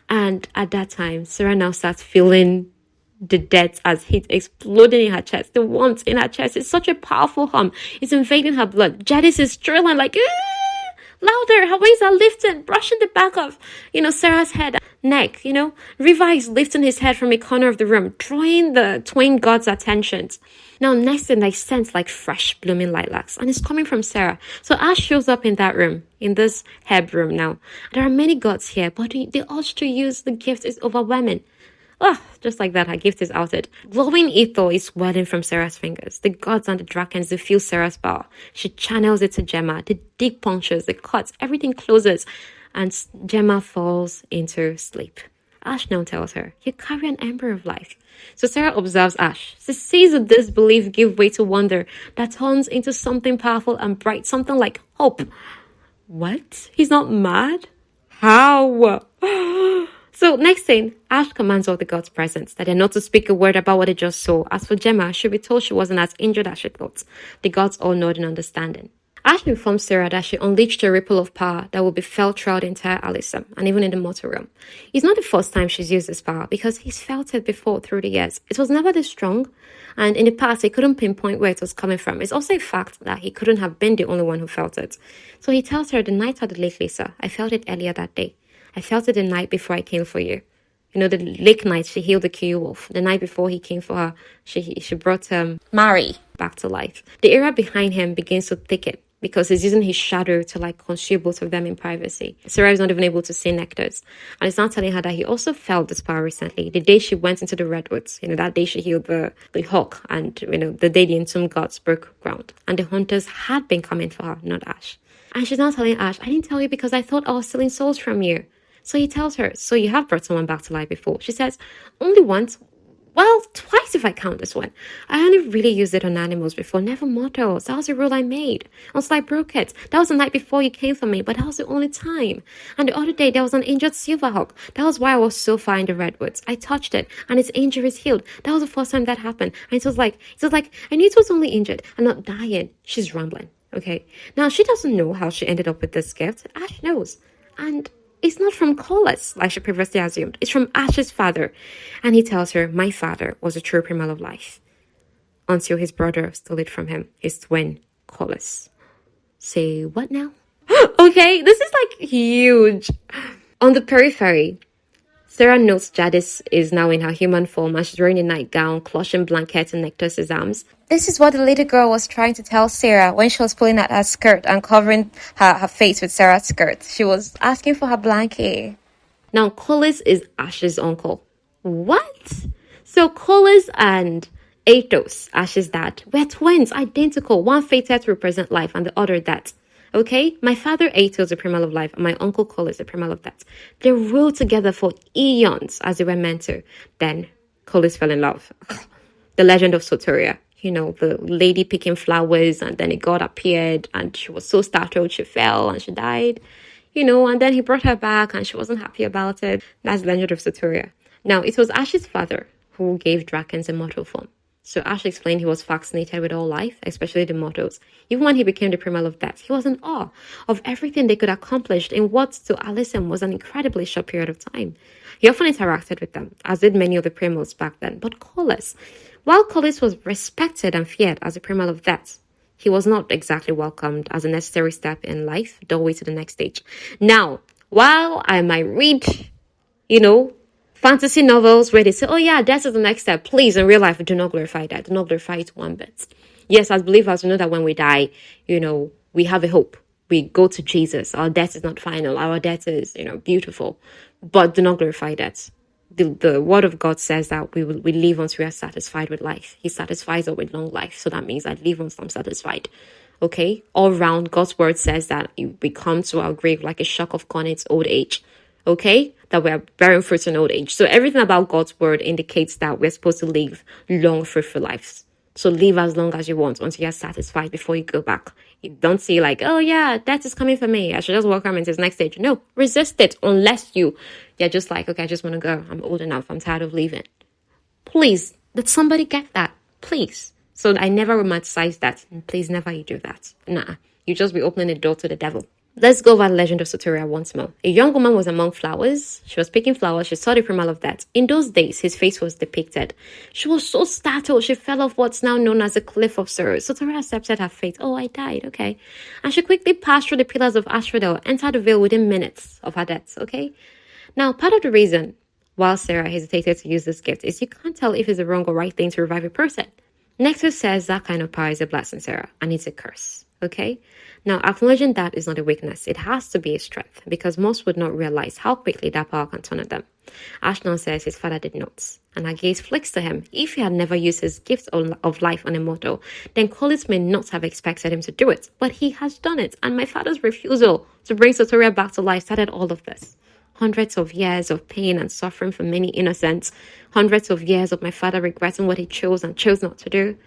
[SPEAKER 1] And at that time, Sera now starts feeling the death as heat exploding in her chest. The warmth in her chest is such a powerful hum. It's invading her blood. Jadis is trilling like, louder. Her wings are lifting, brushing the back of, Sera's head, neck, Riva is lifting his head from a corner of the room, drawing the twin gods' attention. Now, next thing, they sense like fresh blooming lilacs, and it's coming from Sera. So Ash shows up in that room, in this herb room now. There are many gods here, but the urge to use the gift is overwhelming. Just like that, her gift is outed. Glowing ether is swelling from Sera's fingers. The gods and the Drakens, they feel Sera's power. She channels it to Gemma. The deep punctures, the cuts, everything closes. And Gemma falls into sleep. Ash now tells her, you carry an ember of life. So Sera observes Ash. She sees this belief give way to wonder that turns into something powerful and bright, something like hope. What? He's not mad? How? So next thing, Ash commands all the gods present that they're not to speak a word about what they just saw. As for Gemma, she'll be told she wasn't as injured as she thought. The gods all nod in understanding. Ash informs Sera that she unleashed a ripple of power that will be felt throughout the entire Alyssum and even in the mortal realm. It's not the first time she's used this power because he's felt it before through the years. It was never this strong, and in the past he couldn't pinpoint where it was coming from. It's also a fact that he couldn't have been the only one who felt it. So he tells her, the night of the lake Lisa, I felt it earlier that day. I felt it the night before I came for you. The lake night, she healed the Kiyu wolf. The night before he came for her, she brought Mari back to life. The area behind him begins to thicken because he's using his shadow to consume both of them in privacy. Sera is not even able to see Nectars. And it's not telling her that he also felt this power recently. The day she went into the redwoods, that day she healed the hawk, and the day the entombed gods broke ground. And the hunters had been coming for her, not Ash. And she's now telling Ash, I didn't tell you because I thought I was stealing souls from you. So he tells her, so you have brought someone back to life before. She says, only once. Well, twice if I count this one. I only really used it on animals before, never mortals. That was a rule I made. Until I broke it. That was the night before you came for me, but that was the only time. And the other day, there was an injured silverhawk. That was why I was so far in the redwoods. I touched it, and its injury is healed. That was the first time that happened. And it was like, I knew it was only injured and not dying. She's rambling, okay? Now, she doesn't know how she ended up with this gift. Ash knows. And it's not from Colas, like she previously assumed. It's from Ash's father. And he tells her, my father was a true primal of life. Until his brother stole it from him, his twin, Colas. Say what now? Okay, this is huge. On the periphery, Sera notes Jadis is now in her human form and she's wearing a nightgown, clutching blankets and Nectar's arms. This is what the little girl was trying to tell Sera when she was pulling at her skirt and covering her face with Sera's skirt. She was asking for her blanket. Now, Colis is Ash's uncle. What? So Colis and Athos, Ash's dad, were twins, identical. One fated to represent life and the other death. Okay? My father Athos, the primal of life, and my uncle Colis, the primal of death. They ruled together for eons as they were meant to. Then Colis fell in love. The legend of Soteria. You know, the lady picking flowers, and then a god appeared, and she was so startled she fell and she died. You know, and then he brought her back and she wasn't happy about it. That's the legend of Soteria. Now, it was Ash's father who gave Drakens immortal form. So Ash explained he was fascinated with all life, especially the mortals. Even when he became the Primal of Death, he was in awe of everything they could accomplish in what to Alyssum was an incredibly short period of time. He often interacted with them, as did many of the Primals back then. But Colis, while Colis was respected and feared as the Primal of Death, he was not exactly welcomed as a necessary step in life, doorway to the next stage. Now, while I might read, fantasy novels where they say, oh yeah, death is the next step. Please, in real life, do not glorify that. Do not glorify it one bit. Yes, as believers, we know that when we die, we have a hope. We go to Jesus. Our death is not final. Our death is, beautiful. But do not glorify that. The word of God says that we live once we are satisfied with life. He satisfies us with long life. So that means I live once I'm satisfied. Okay? All round, God's word says that we come to our grave like a shock of corn in its old age. Okay? That we are bearing fruit in old age. So everything about God's word indicates that we're supposed to live long, fruitful lives. So live as long as you want until you're satisfied before you go back. You don't see like, oh yeah, death is coming for me. I should just welcome into this next stage. No, resist it unless you're just like, okay, I just want to go. I'm old enough. I'm tired of living. Please, did somebody get that? Please. So I never romanticize that. Please, never you do that. Nah, you just be opening the door to the devil. Let's go over the legend of Soteria once more. A young woman was among flowers. She was picking flowers. She saw the Primal of Death. In those days, his face was depicted. She was so startled. She fell off what's now known as the Cliff of Sorrows. Soteria accepted her fate. Oh, I died. Okay. And she quickly passed through the pillars of Asphodel, entered the veil within minutes of her death. Okay. Now, part of the reason why Sera hesitated to use this gift is you can't tell if it's the wrong or right thing to revive a person. Nexus says that kind of power is a blessing, Sera, and it's a curse. Okay? Now, acknowledging that is not a weakness. It has to be a strength because most would not realize how quickly that power can turn on them. Ashton says his father did not, and her gaze flicks to him. If he had never used his gift of life on a mortal, then Colis may not have expected him to do it, but he has done it, and my father's refusal to bring Soteria back to life started all of this. Hundreds of years of pain and suffering for many innocents. Hundreds of years of my father regretting what he chose and chose not to do.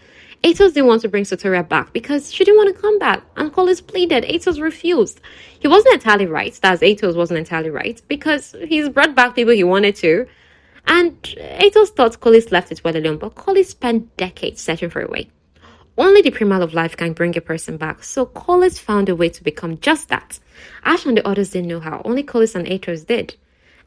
[SPEAKER 1] Athos didn't want to bring Soteria back because she didn't want to come back. And Colis pleaded. Athos refused. He wasn't entirely right. That's Athos wasn't entirely right because he's brought back people he wanted to. And Athos thought Colis left it well alone, but Colis spent decades searching for a way. Only the Primal of Life can bring a person back, so Colis found a way to become just that. Ash and the others didn't know how, only Colis and Athos did.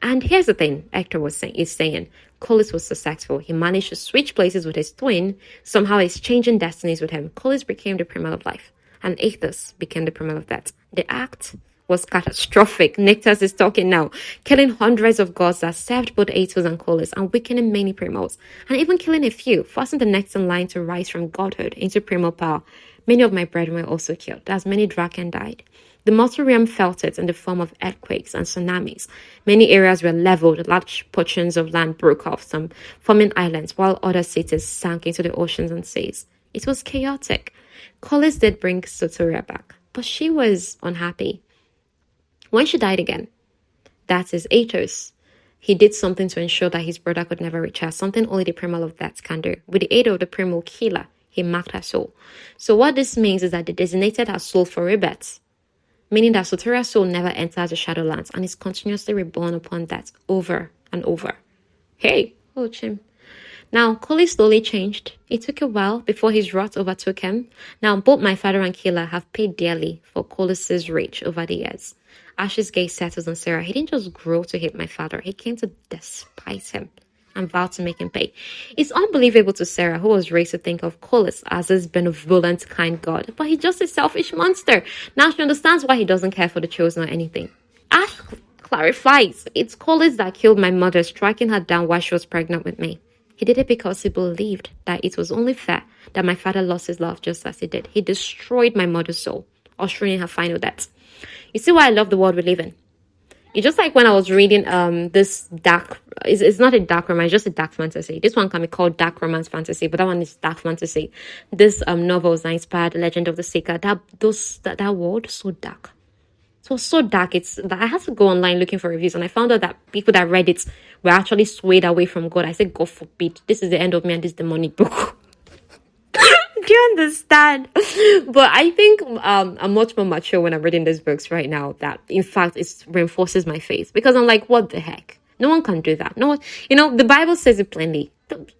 [SPEAKER 1] And here's the thing Hector is saying, Colis was successful. He managed to switch places with his twin, somehow exchanging destinies with him. Colis became the Primal of Life, and Athos became the Primal of Death. The act was catastrophic. Nyctus is talking now, killing hundreds of gods that served both Athos and Colis and weakening many primals, and even killing a few, forcing the next in line to rise from godhood into primal power. Many of my brethren were also killed, as many Draken died. The mortal realm felt it in the form of earthquakes and tsunamis. Many areas were leveled, large portions of land broke off, some forming islands, while other cities sank into the oceans and seas. It was chaotic. Colis did bring Soteria back, but she was unhappy. When she died again, that is Athos, he did something to ensure that his brother could never reach her, something only the Primal of Death can do. With the aid of the Primal Killer, he marked her soul. So what this means is that they designated her soul for rebirth, meaning that Soteria's soul never enters the Shadowlands and is continuously reborn upon death over and over. Hey, oh chim. Now, Colis slowly changed. It took a while before his wrath overtook him. Now, both my father and Killer have paid dearly for Colis's rage over the years. Ash's gaze settles on Sera. He didn't just grow to hate my father. He came to despise him and vowed to make him pay. It's unbelievable to Sera, who was raised to think of Colis as this benevolent, kind god. But he's just a selfish monster. Now she understands why he doesn't care for the chosen or anything. Ash clarifies. It's Colis that killed my mother, striking her down while she was pregnant with me. He did it because he believed that it was only fair that my father lost his love just as he did. He destroyed my mother's soul, ushering in her final death. You see why I love the world we live in? It's just like when I was reading this dark, it's not a dark romance, just a dark fantasy. This one can be called dark romance fantasy, but that one is dark fantasy. This novels that inspired the Legend of the Seeker. That world so dark. It was so dark. I had to go online looking for reviews, and I found out that people that read it were actually swayed away from God. I said, God forbid, this is the end of me and this demonic book. Do you understand? But I think I'm much more mature when I'm reading these books right now. That in fact it reinforces my faith, because I'm like, what the heck? No one can do that. No one, the Bible says it plainly.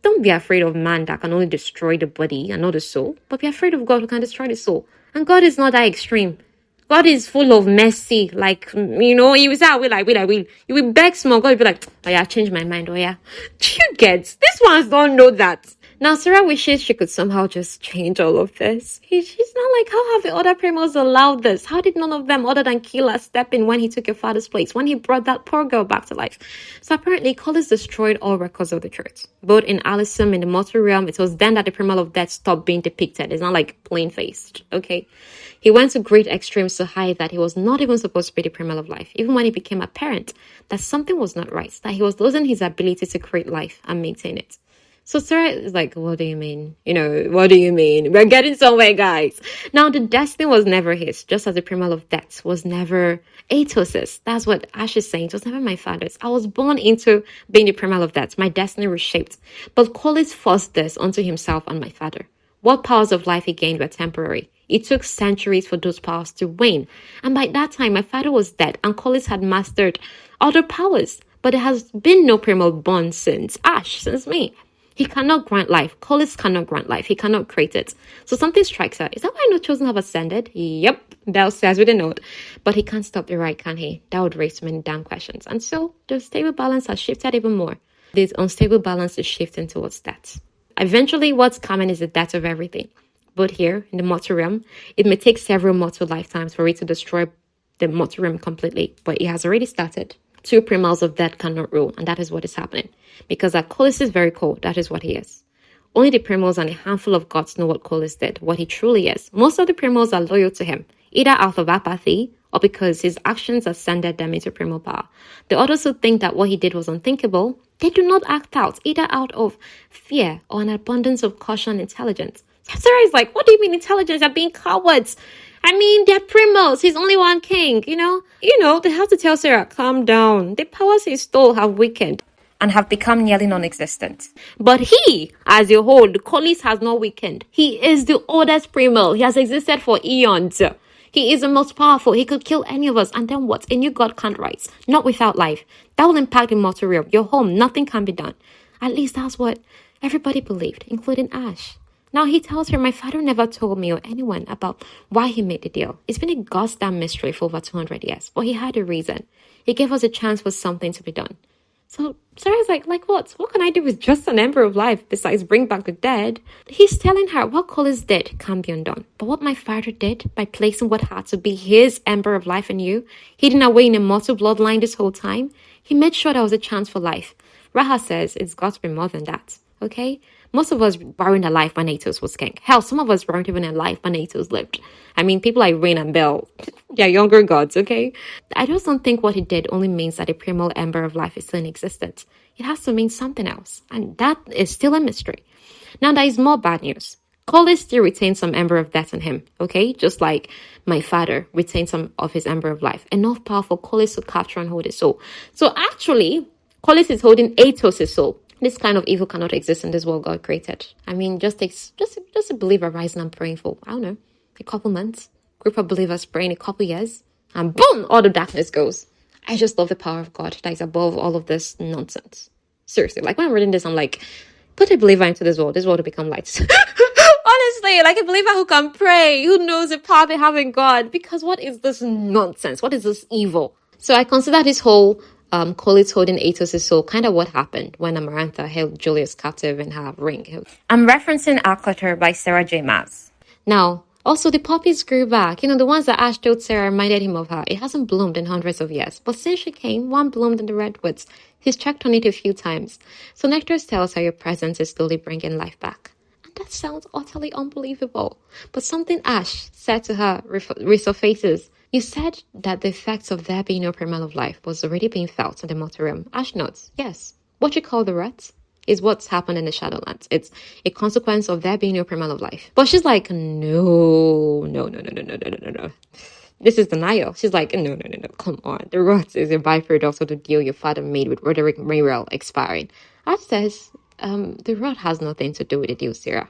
[SPEAKER 1] Don't be afraid of man that can only destroy the body and not the soul, but be afraid of God who can destroy the soul. And God is not that extreme. God is full of mercy. Like, you will say, I will. You will beg small. God will be like, oh yeah, change my mind. Oh yeah. Do you get? These ones don't know that. Now, Sera wishes she could somehow just change all of this. She's not like, how have the other primals allowed this? How did none of them, other than Kila, step in when he took your father's place, when he brought that poor girl back to life? So apparently, Collis destroyed all records of the truth. Both in Alyssum, in the mortal realm, it was then that the Primal of Death stopped being depicted. It's not like plain-faced, okay? He went to great extremes to hide that he was not even supposed to be the Primal of Life, even when it became apparent that something was not right, that he was losing his ability to create life and maintain it. So Sera is like, what do you mean? What do you mean? We're getting somewhere, guys. Now, the destiny was never his, just as the Primal of Death was never Atos's. That's what Ash is saying. It was never my father's. I was born into being the Primal of Death. My destiny was shaped. But Collis forced this onto himself and my father. What powers of life he gained were temporary. It took centuries for those powers to wane. And by that time, my father was dead and Collis had mastered other powers. But there has been no Primal born since Ash, since me. He cannot grant life. Collis cannot grant life. He cannot create it. So something strikes her. Is that why no chosen have ascended? Yep. Bell says with a note. But he can't stop the right, can he? That would raise many damn questions. And so the stable balance has shifted even more. This unstable balance is shifting towards that. Eventually, what's coming is the death of everything. But here, in the mortal realm, it may take several mortal lifetimes for it to destroy the mortal realm completely. But it has already started. 2 primals of death cannot rule, and that is what is happening. Because at Collis is very cold, that is what he is. Only the primals and a handful of gods know what Collis did, what he truly is. Most of the primals are loyal to him, either out of apathy or because his actions ascended them into primal power. The others who think that what he did was unthinkable, they do not act out, either out of fear or an abundance of caution and intelligence. Sera is like, what do you mean intelligence? They're being cowards. I mean, they're primals. He's only one king, They have to tell Sera, calm down. The powers he stole have weakened and have become nearly non-existent. But he, as a whole, the Collis has not weakened. He is the oldest primal. He has existed for eons. He is the most powerful. He could kill any of us. And then what? A new god can't rise. Not without life. That will impact the mortal realm. Your home, nothing can be done. At least that's what everybody believed, including Ash. Now he tells her, my father never told me or anyone about why he made the deal. It's been a goddamn mystery for over 200 years. But he had a reason. He gave us a chance for something to be done. So Sera's like what? What can I do with just an Ember of Life besides bring back the dead? He's telling her what Collis did can be undone. But what my father did by placing what had to be his Ember of Life in you, hidden away in a mortal bloodline this whole time, he made sure there was a chance for life. Raha says it's got to be more than that, okay? Most of us weren't alive when Atos was king. Hell, some of us weren't even alive when Atos lived. I mean, people like Rain and Bell, they're younger gods, okay? I just don't think what he did only means that a primal Ember of Life is still in existence. It has to mean something else, and that is still a mystery. Now, there is more bad news. Collis still retains some Ember of Death in him, okay? Just like my father retained some of his Ember of Life. Enough power for Collis to capture and hold his soul. So actually, Collis is holding Atos' soul. This kind of evil cannot exist in this world God created. I mean, just a believer rising and praying for, I don't know, a couple months. Group of believers praying a couple years. And boom, all the darkness goes. I just love the power of God that is above all of this nonsense. Seriously, like when I'm reading this, I'm like, put a believer into this world will become light. Honestly, like a believer who can pray, who knows the power they have in God. Because what is this nonsense? What is this evil? So I consider this whole Collis holding Atos' soul, kind of what happened when Amarantha held Julius captive in her ring. I'm referencing Arcletter by Sarah J. Maas. Now, also the poppies grew back. The ones that Ash told Sera reminded him of her. It hasn't bloomed in hundreds of years. But since she came, one bloomed in the redwoods. He's checked on it a few times. So Nectar tells her your presence is slowly bringing life back. And that sounds utterly unbelievable. But something Ash said to her resurfaces You said that the effects of there being no primal of life was already being felt in the mortal realm. Ash notes, yes. What you call the rot is what's happened in the Shadowlands. It's a consequence of there being no primal of life. But she's like, no. This is denial. She's like, no, come on. The rot is a byproduct of the deal your father made with Roderick Mayrell expiring. Ash says, the rot has nothing to do with the deal, Sera.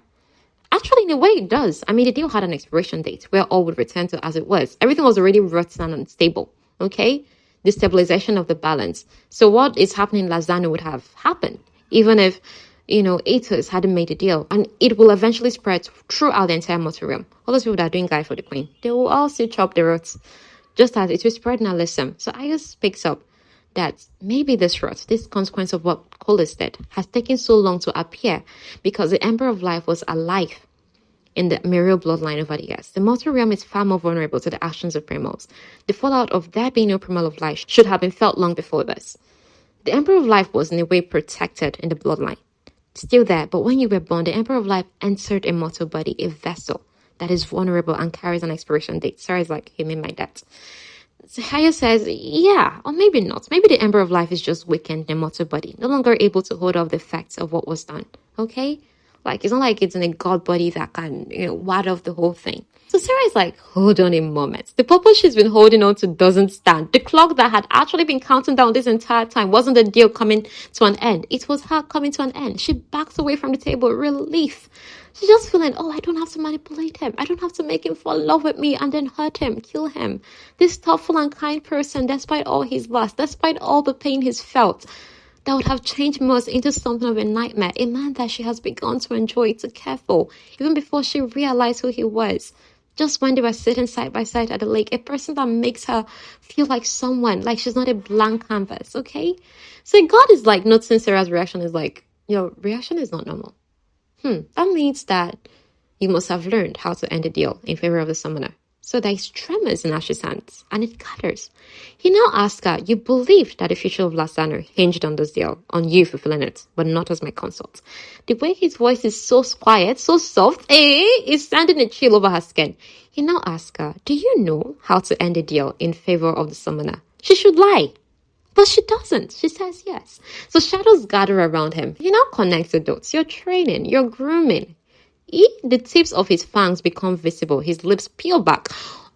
[SPEAKER 1] Actually, in a way, it does. I mean, the deal had an expiration date where all would return to as it was. Everything was already rotten and unstable, okay? The stabilization of the balance. So what is happening in Lozano would have happened, even if, Atos hadn't made a deal. And it will eventually spread throughout the entire mortal realm. All those people that are doing Guy for the Queen, they will all still chop the rot, just as it will spread in Alyssum. So Ayos picks up that maybe this rot, this consequence of what Cole is dead, has taken so long to appear because the Ember of Life was alive in the Muriel bloodline over the years. The mortal realm is far more vulnerable to the actions of primals. The fallout of there being no primal of life should have been felt long before this. The Ember of Life was in a way protected in the bloodline. Still there, but when you were born, the Ember of Life entered a mortal body, a vessel that is vulnerable and carries an expiration date. Sarah is like, he made my debt. Haya says, yeah, or maybe not. Maybe the Ember of Life is just weakened in a mortal body, no longer able to hold off the effects of what was done. Okay? Like, it's not like it's in a god body that can, ward off the whole thing. So Sarah is like, hold on a moment. The purpose she's been holding on to doesn't stand. The clock that had actually been counting down this entire time wasn't the deal coming to an end. It was her coming to an end. She backs away from the table, relief. She's just feeling, I don't have to manipulate him. I don't have to make him fall in love with me and then hurt him, kill him. This thoughtful and kind person, despite all his loss, despite all the pain he's felt, that would have changed Moss into something of a nightmare, a man that she has begun to enjoy, to care for, even before she realized who he was. Just when they were sitting side by side at the lake, a person that makes her feel like someone, like she's not a blank canvas, okay? So God is like, noticing Sarah's reaction is like, your reaction is not normal. That means that you must have learned how to end the deal in favor of the summoner. So there is tremors in Ash's hands, and it gathers. He now asks her, you believed that the future of Lozano hinged on this deal, on you fulfilling it, but not as my consort. The way his voice is so quiet, so soft, is sending a chill over her skin. He now asks her, do you know how to end the deal in favor of the summoner? She should lie. But she doesn't. She says yes. So shadows gather around him. He now connects the dots. You're training. You're grooming. The tips of his fangs become visible. His lips peel back.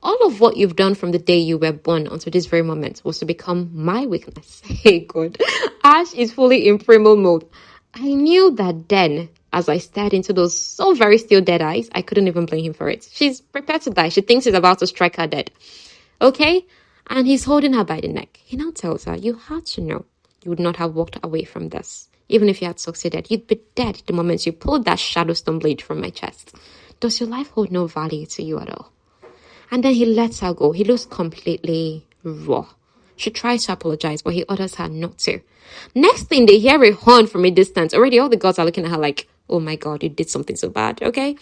[SPEAKER 1] All of what you've done from the day you were born until this very moment was to become my weakness. Hey, God. Ash is fully in primal mode. I knew that then, as I stared into those so very still dead eyes, I couldn't even blame him for it. She's prepared to die. She thinks he's about to strike her dead. Okay? And he's holding her by the neck. He now tells her, you had to know you would not have walked away from this. Even if you had succeeded, you'd be dead the moment you pulled that Shadowstone blade from my chest. Does your life hold no value to you at all? And then he lets her go. He looks completely raw. She tries to apologize, but he orders her not to. Next thing, they hear a horn from a distance. Already all the gods are looking at her like, oh my God, you did something so bad, okay?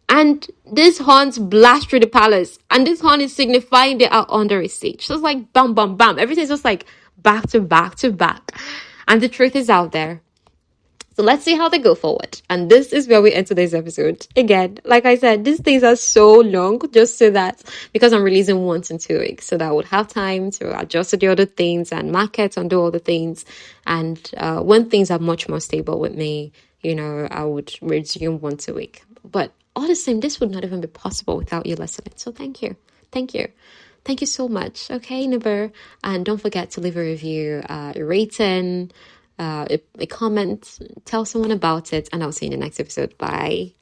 [SPEAKER 1] And this horns blast through the palace. And this horn is signifying they are under a siege. So it's like bam, bam, bam. Everything's just like back to back to back. And the truth is out there. So let's see how they go forward. And this is where we end today's episode. Again, like I said, these things are so long just so that, because I'm releasing once in 2 weeks, so that I would have time to adjust to the other things and market and do all the things. And when things are much more stable with me, I would resume once a week. But all the same, this would not even be possible without you listening. So thank you. Thank you. Thank you so much. Okay, Ember. And don't forget to leave a review, a rating, a comment, tell someone about it, and I'll see you in the next episode. Bye.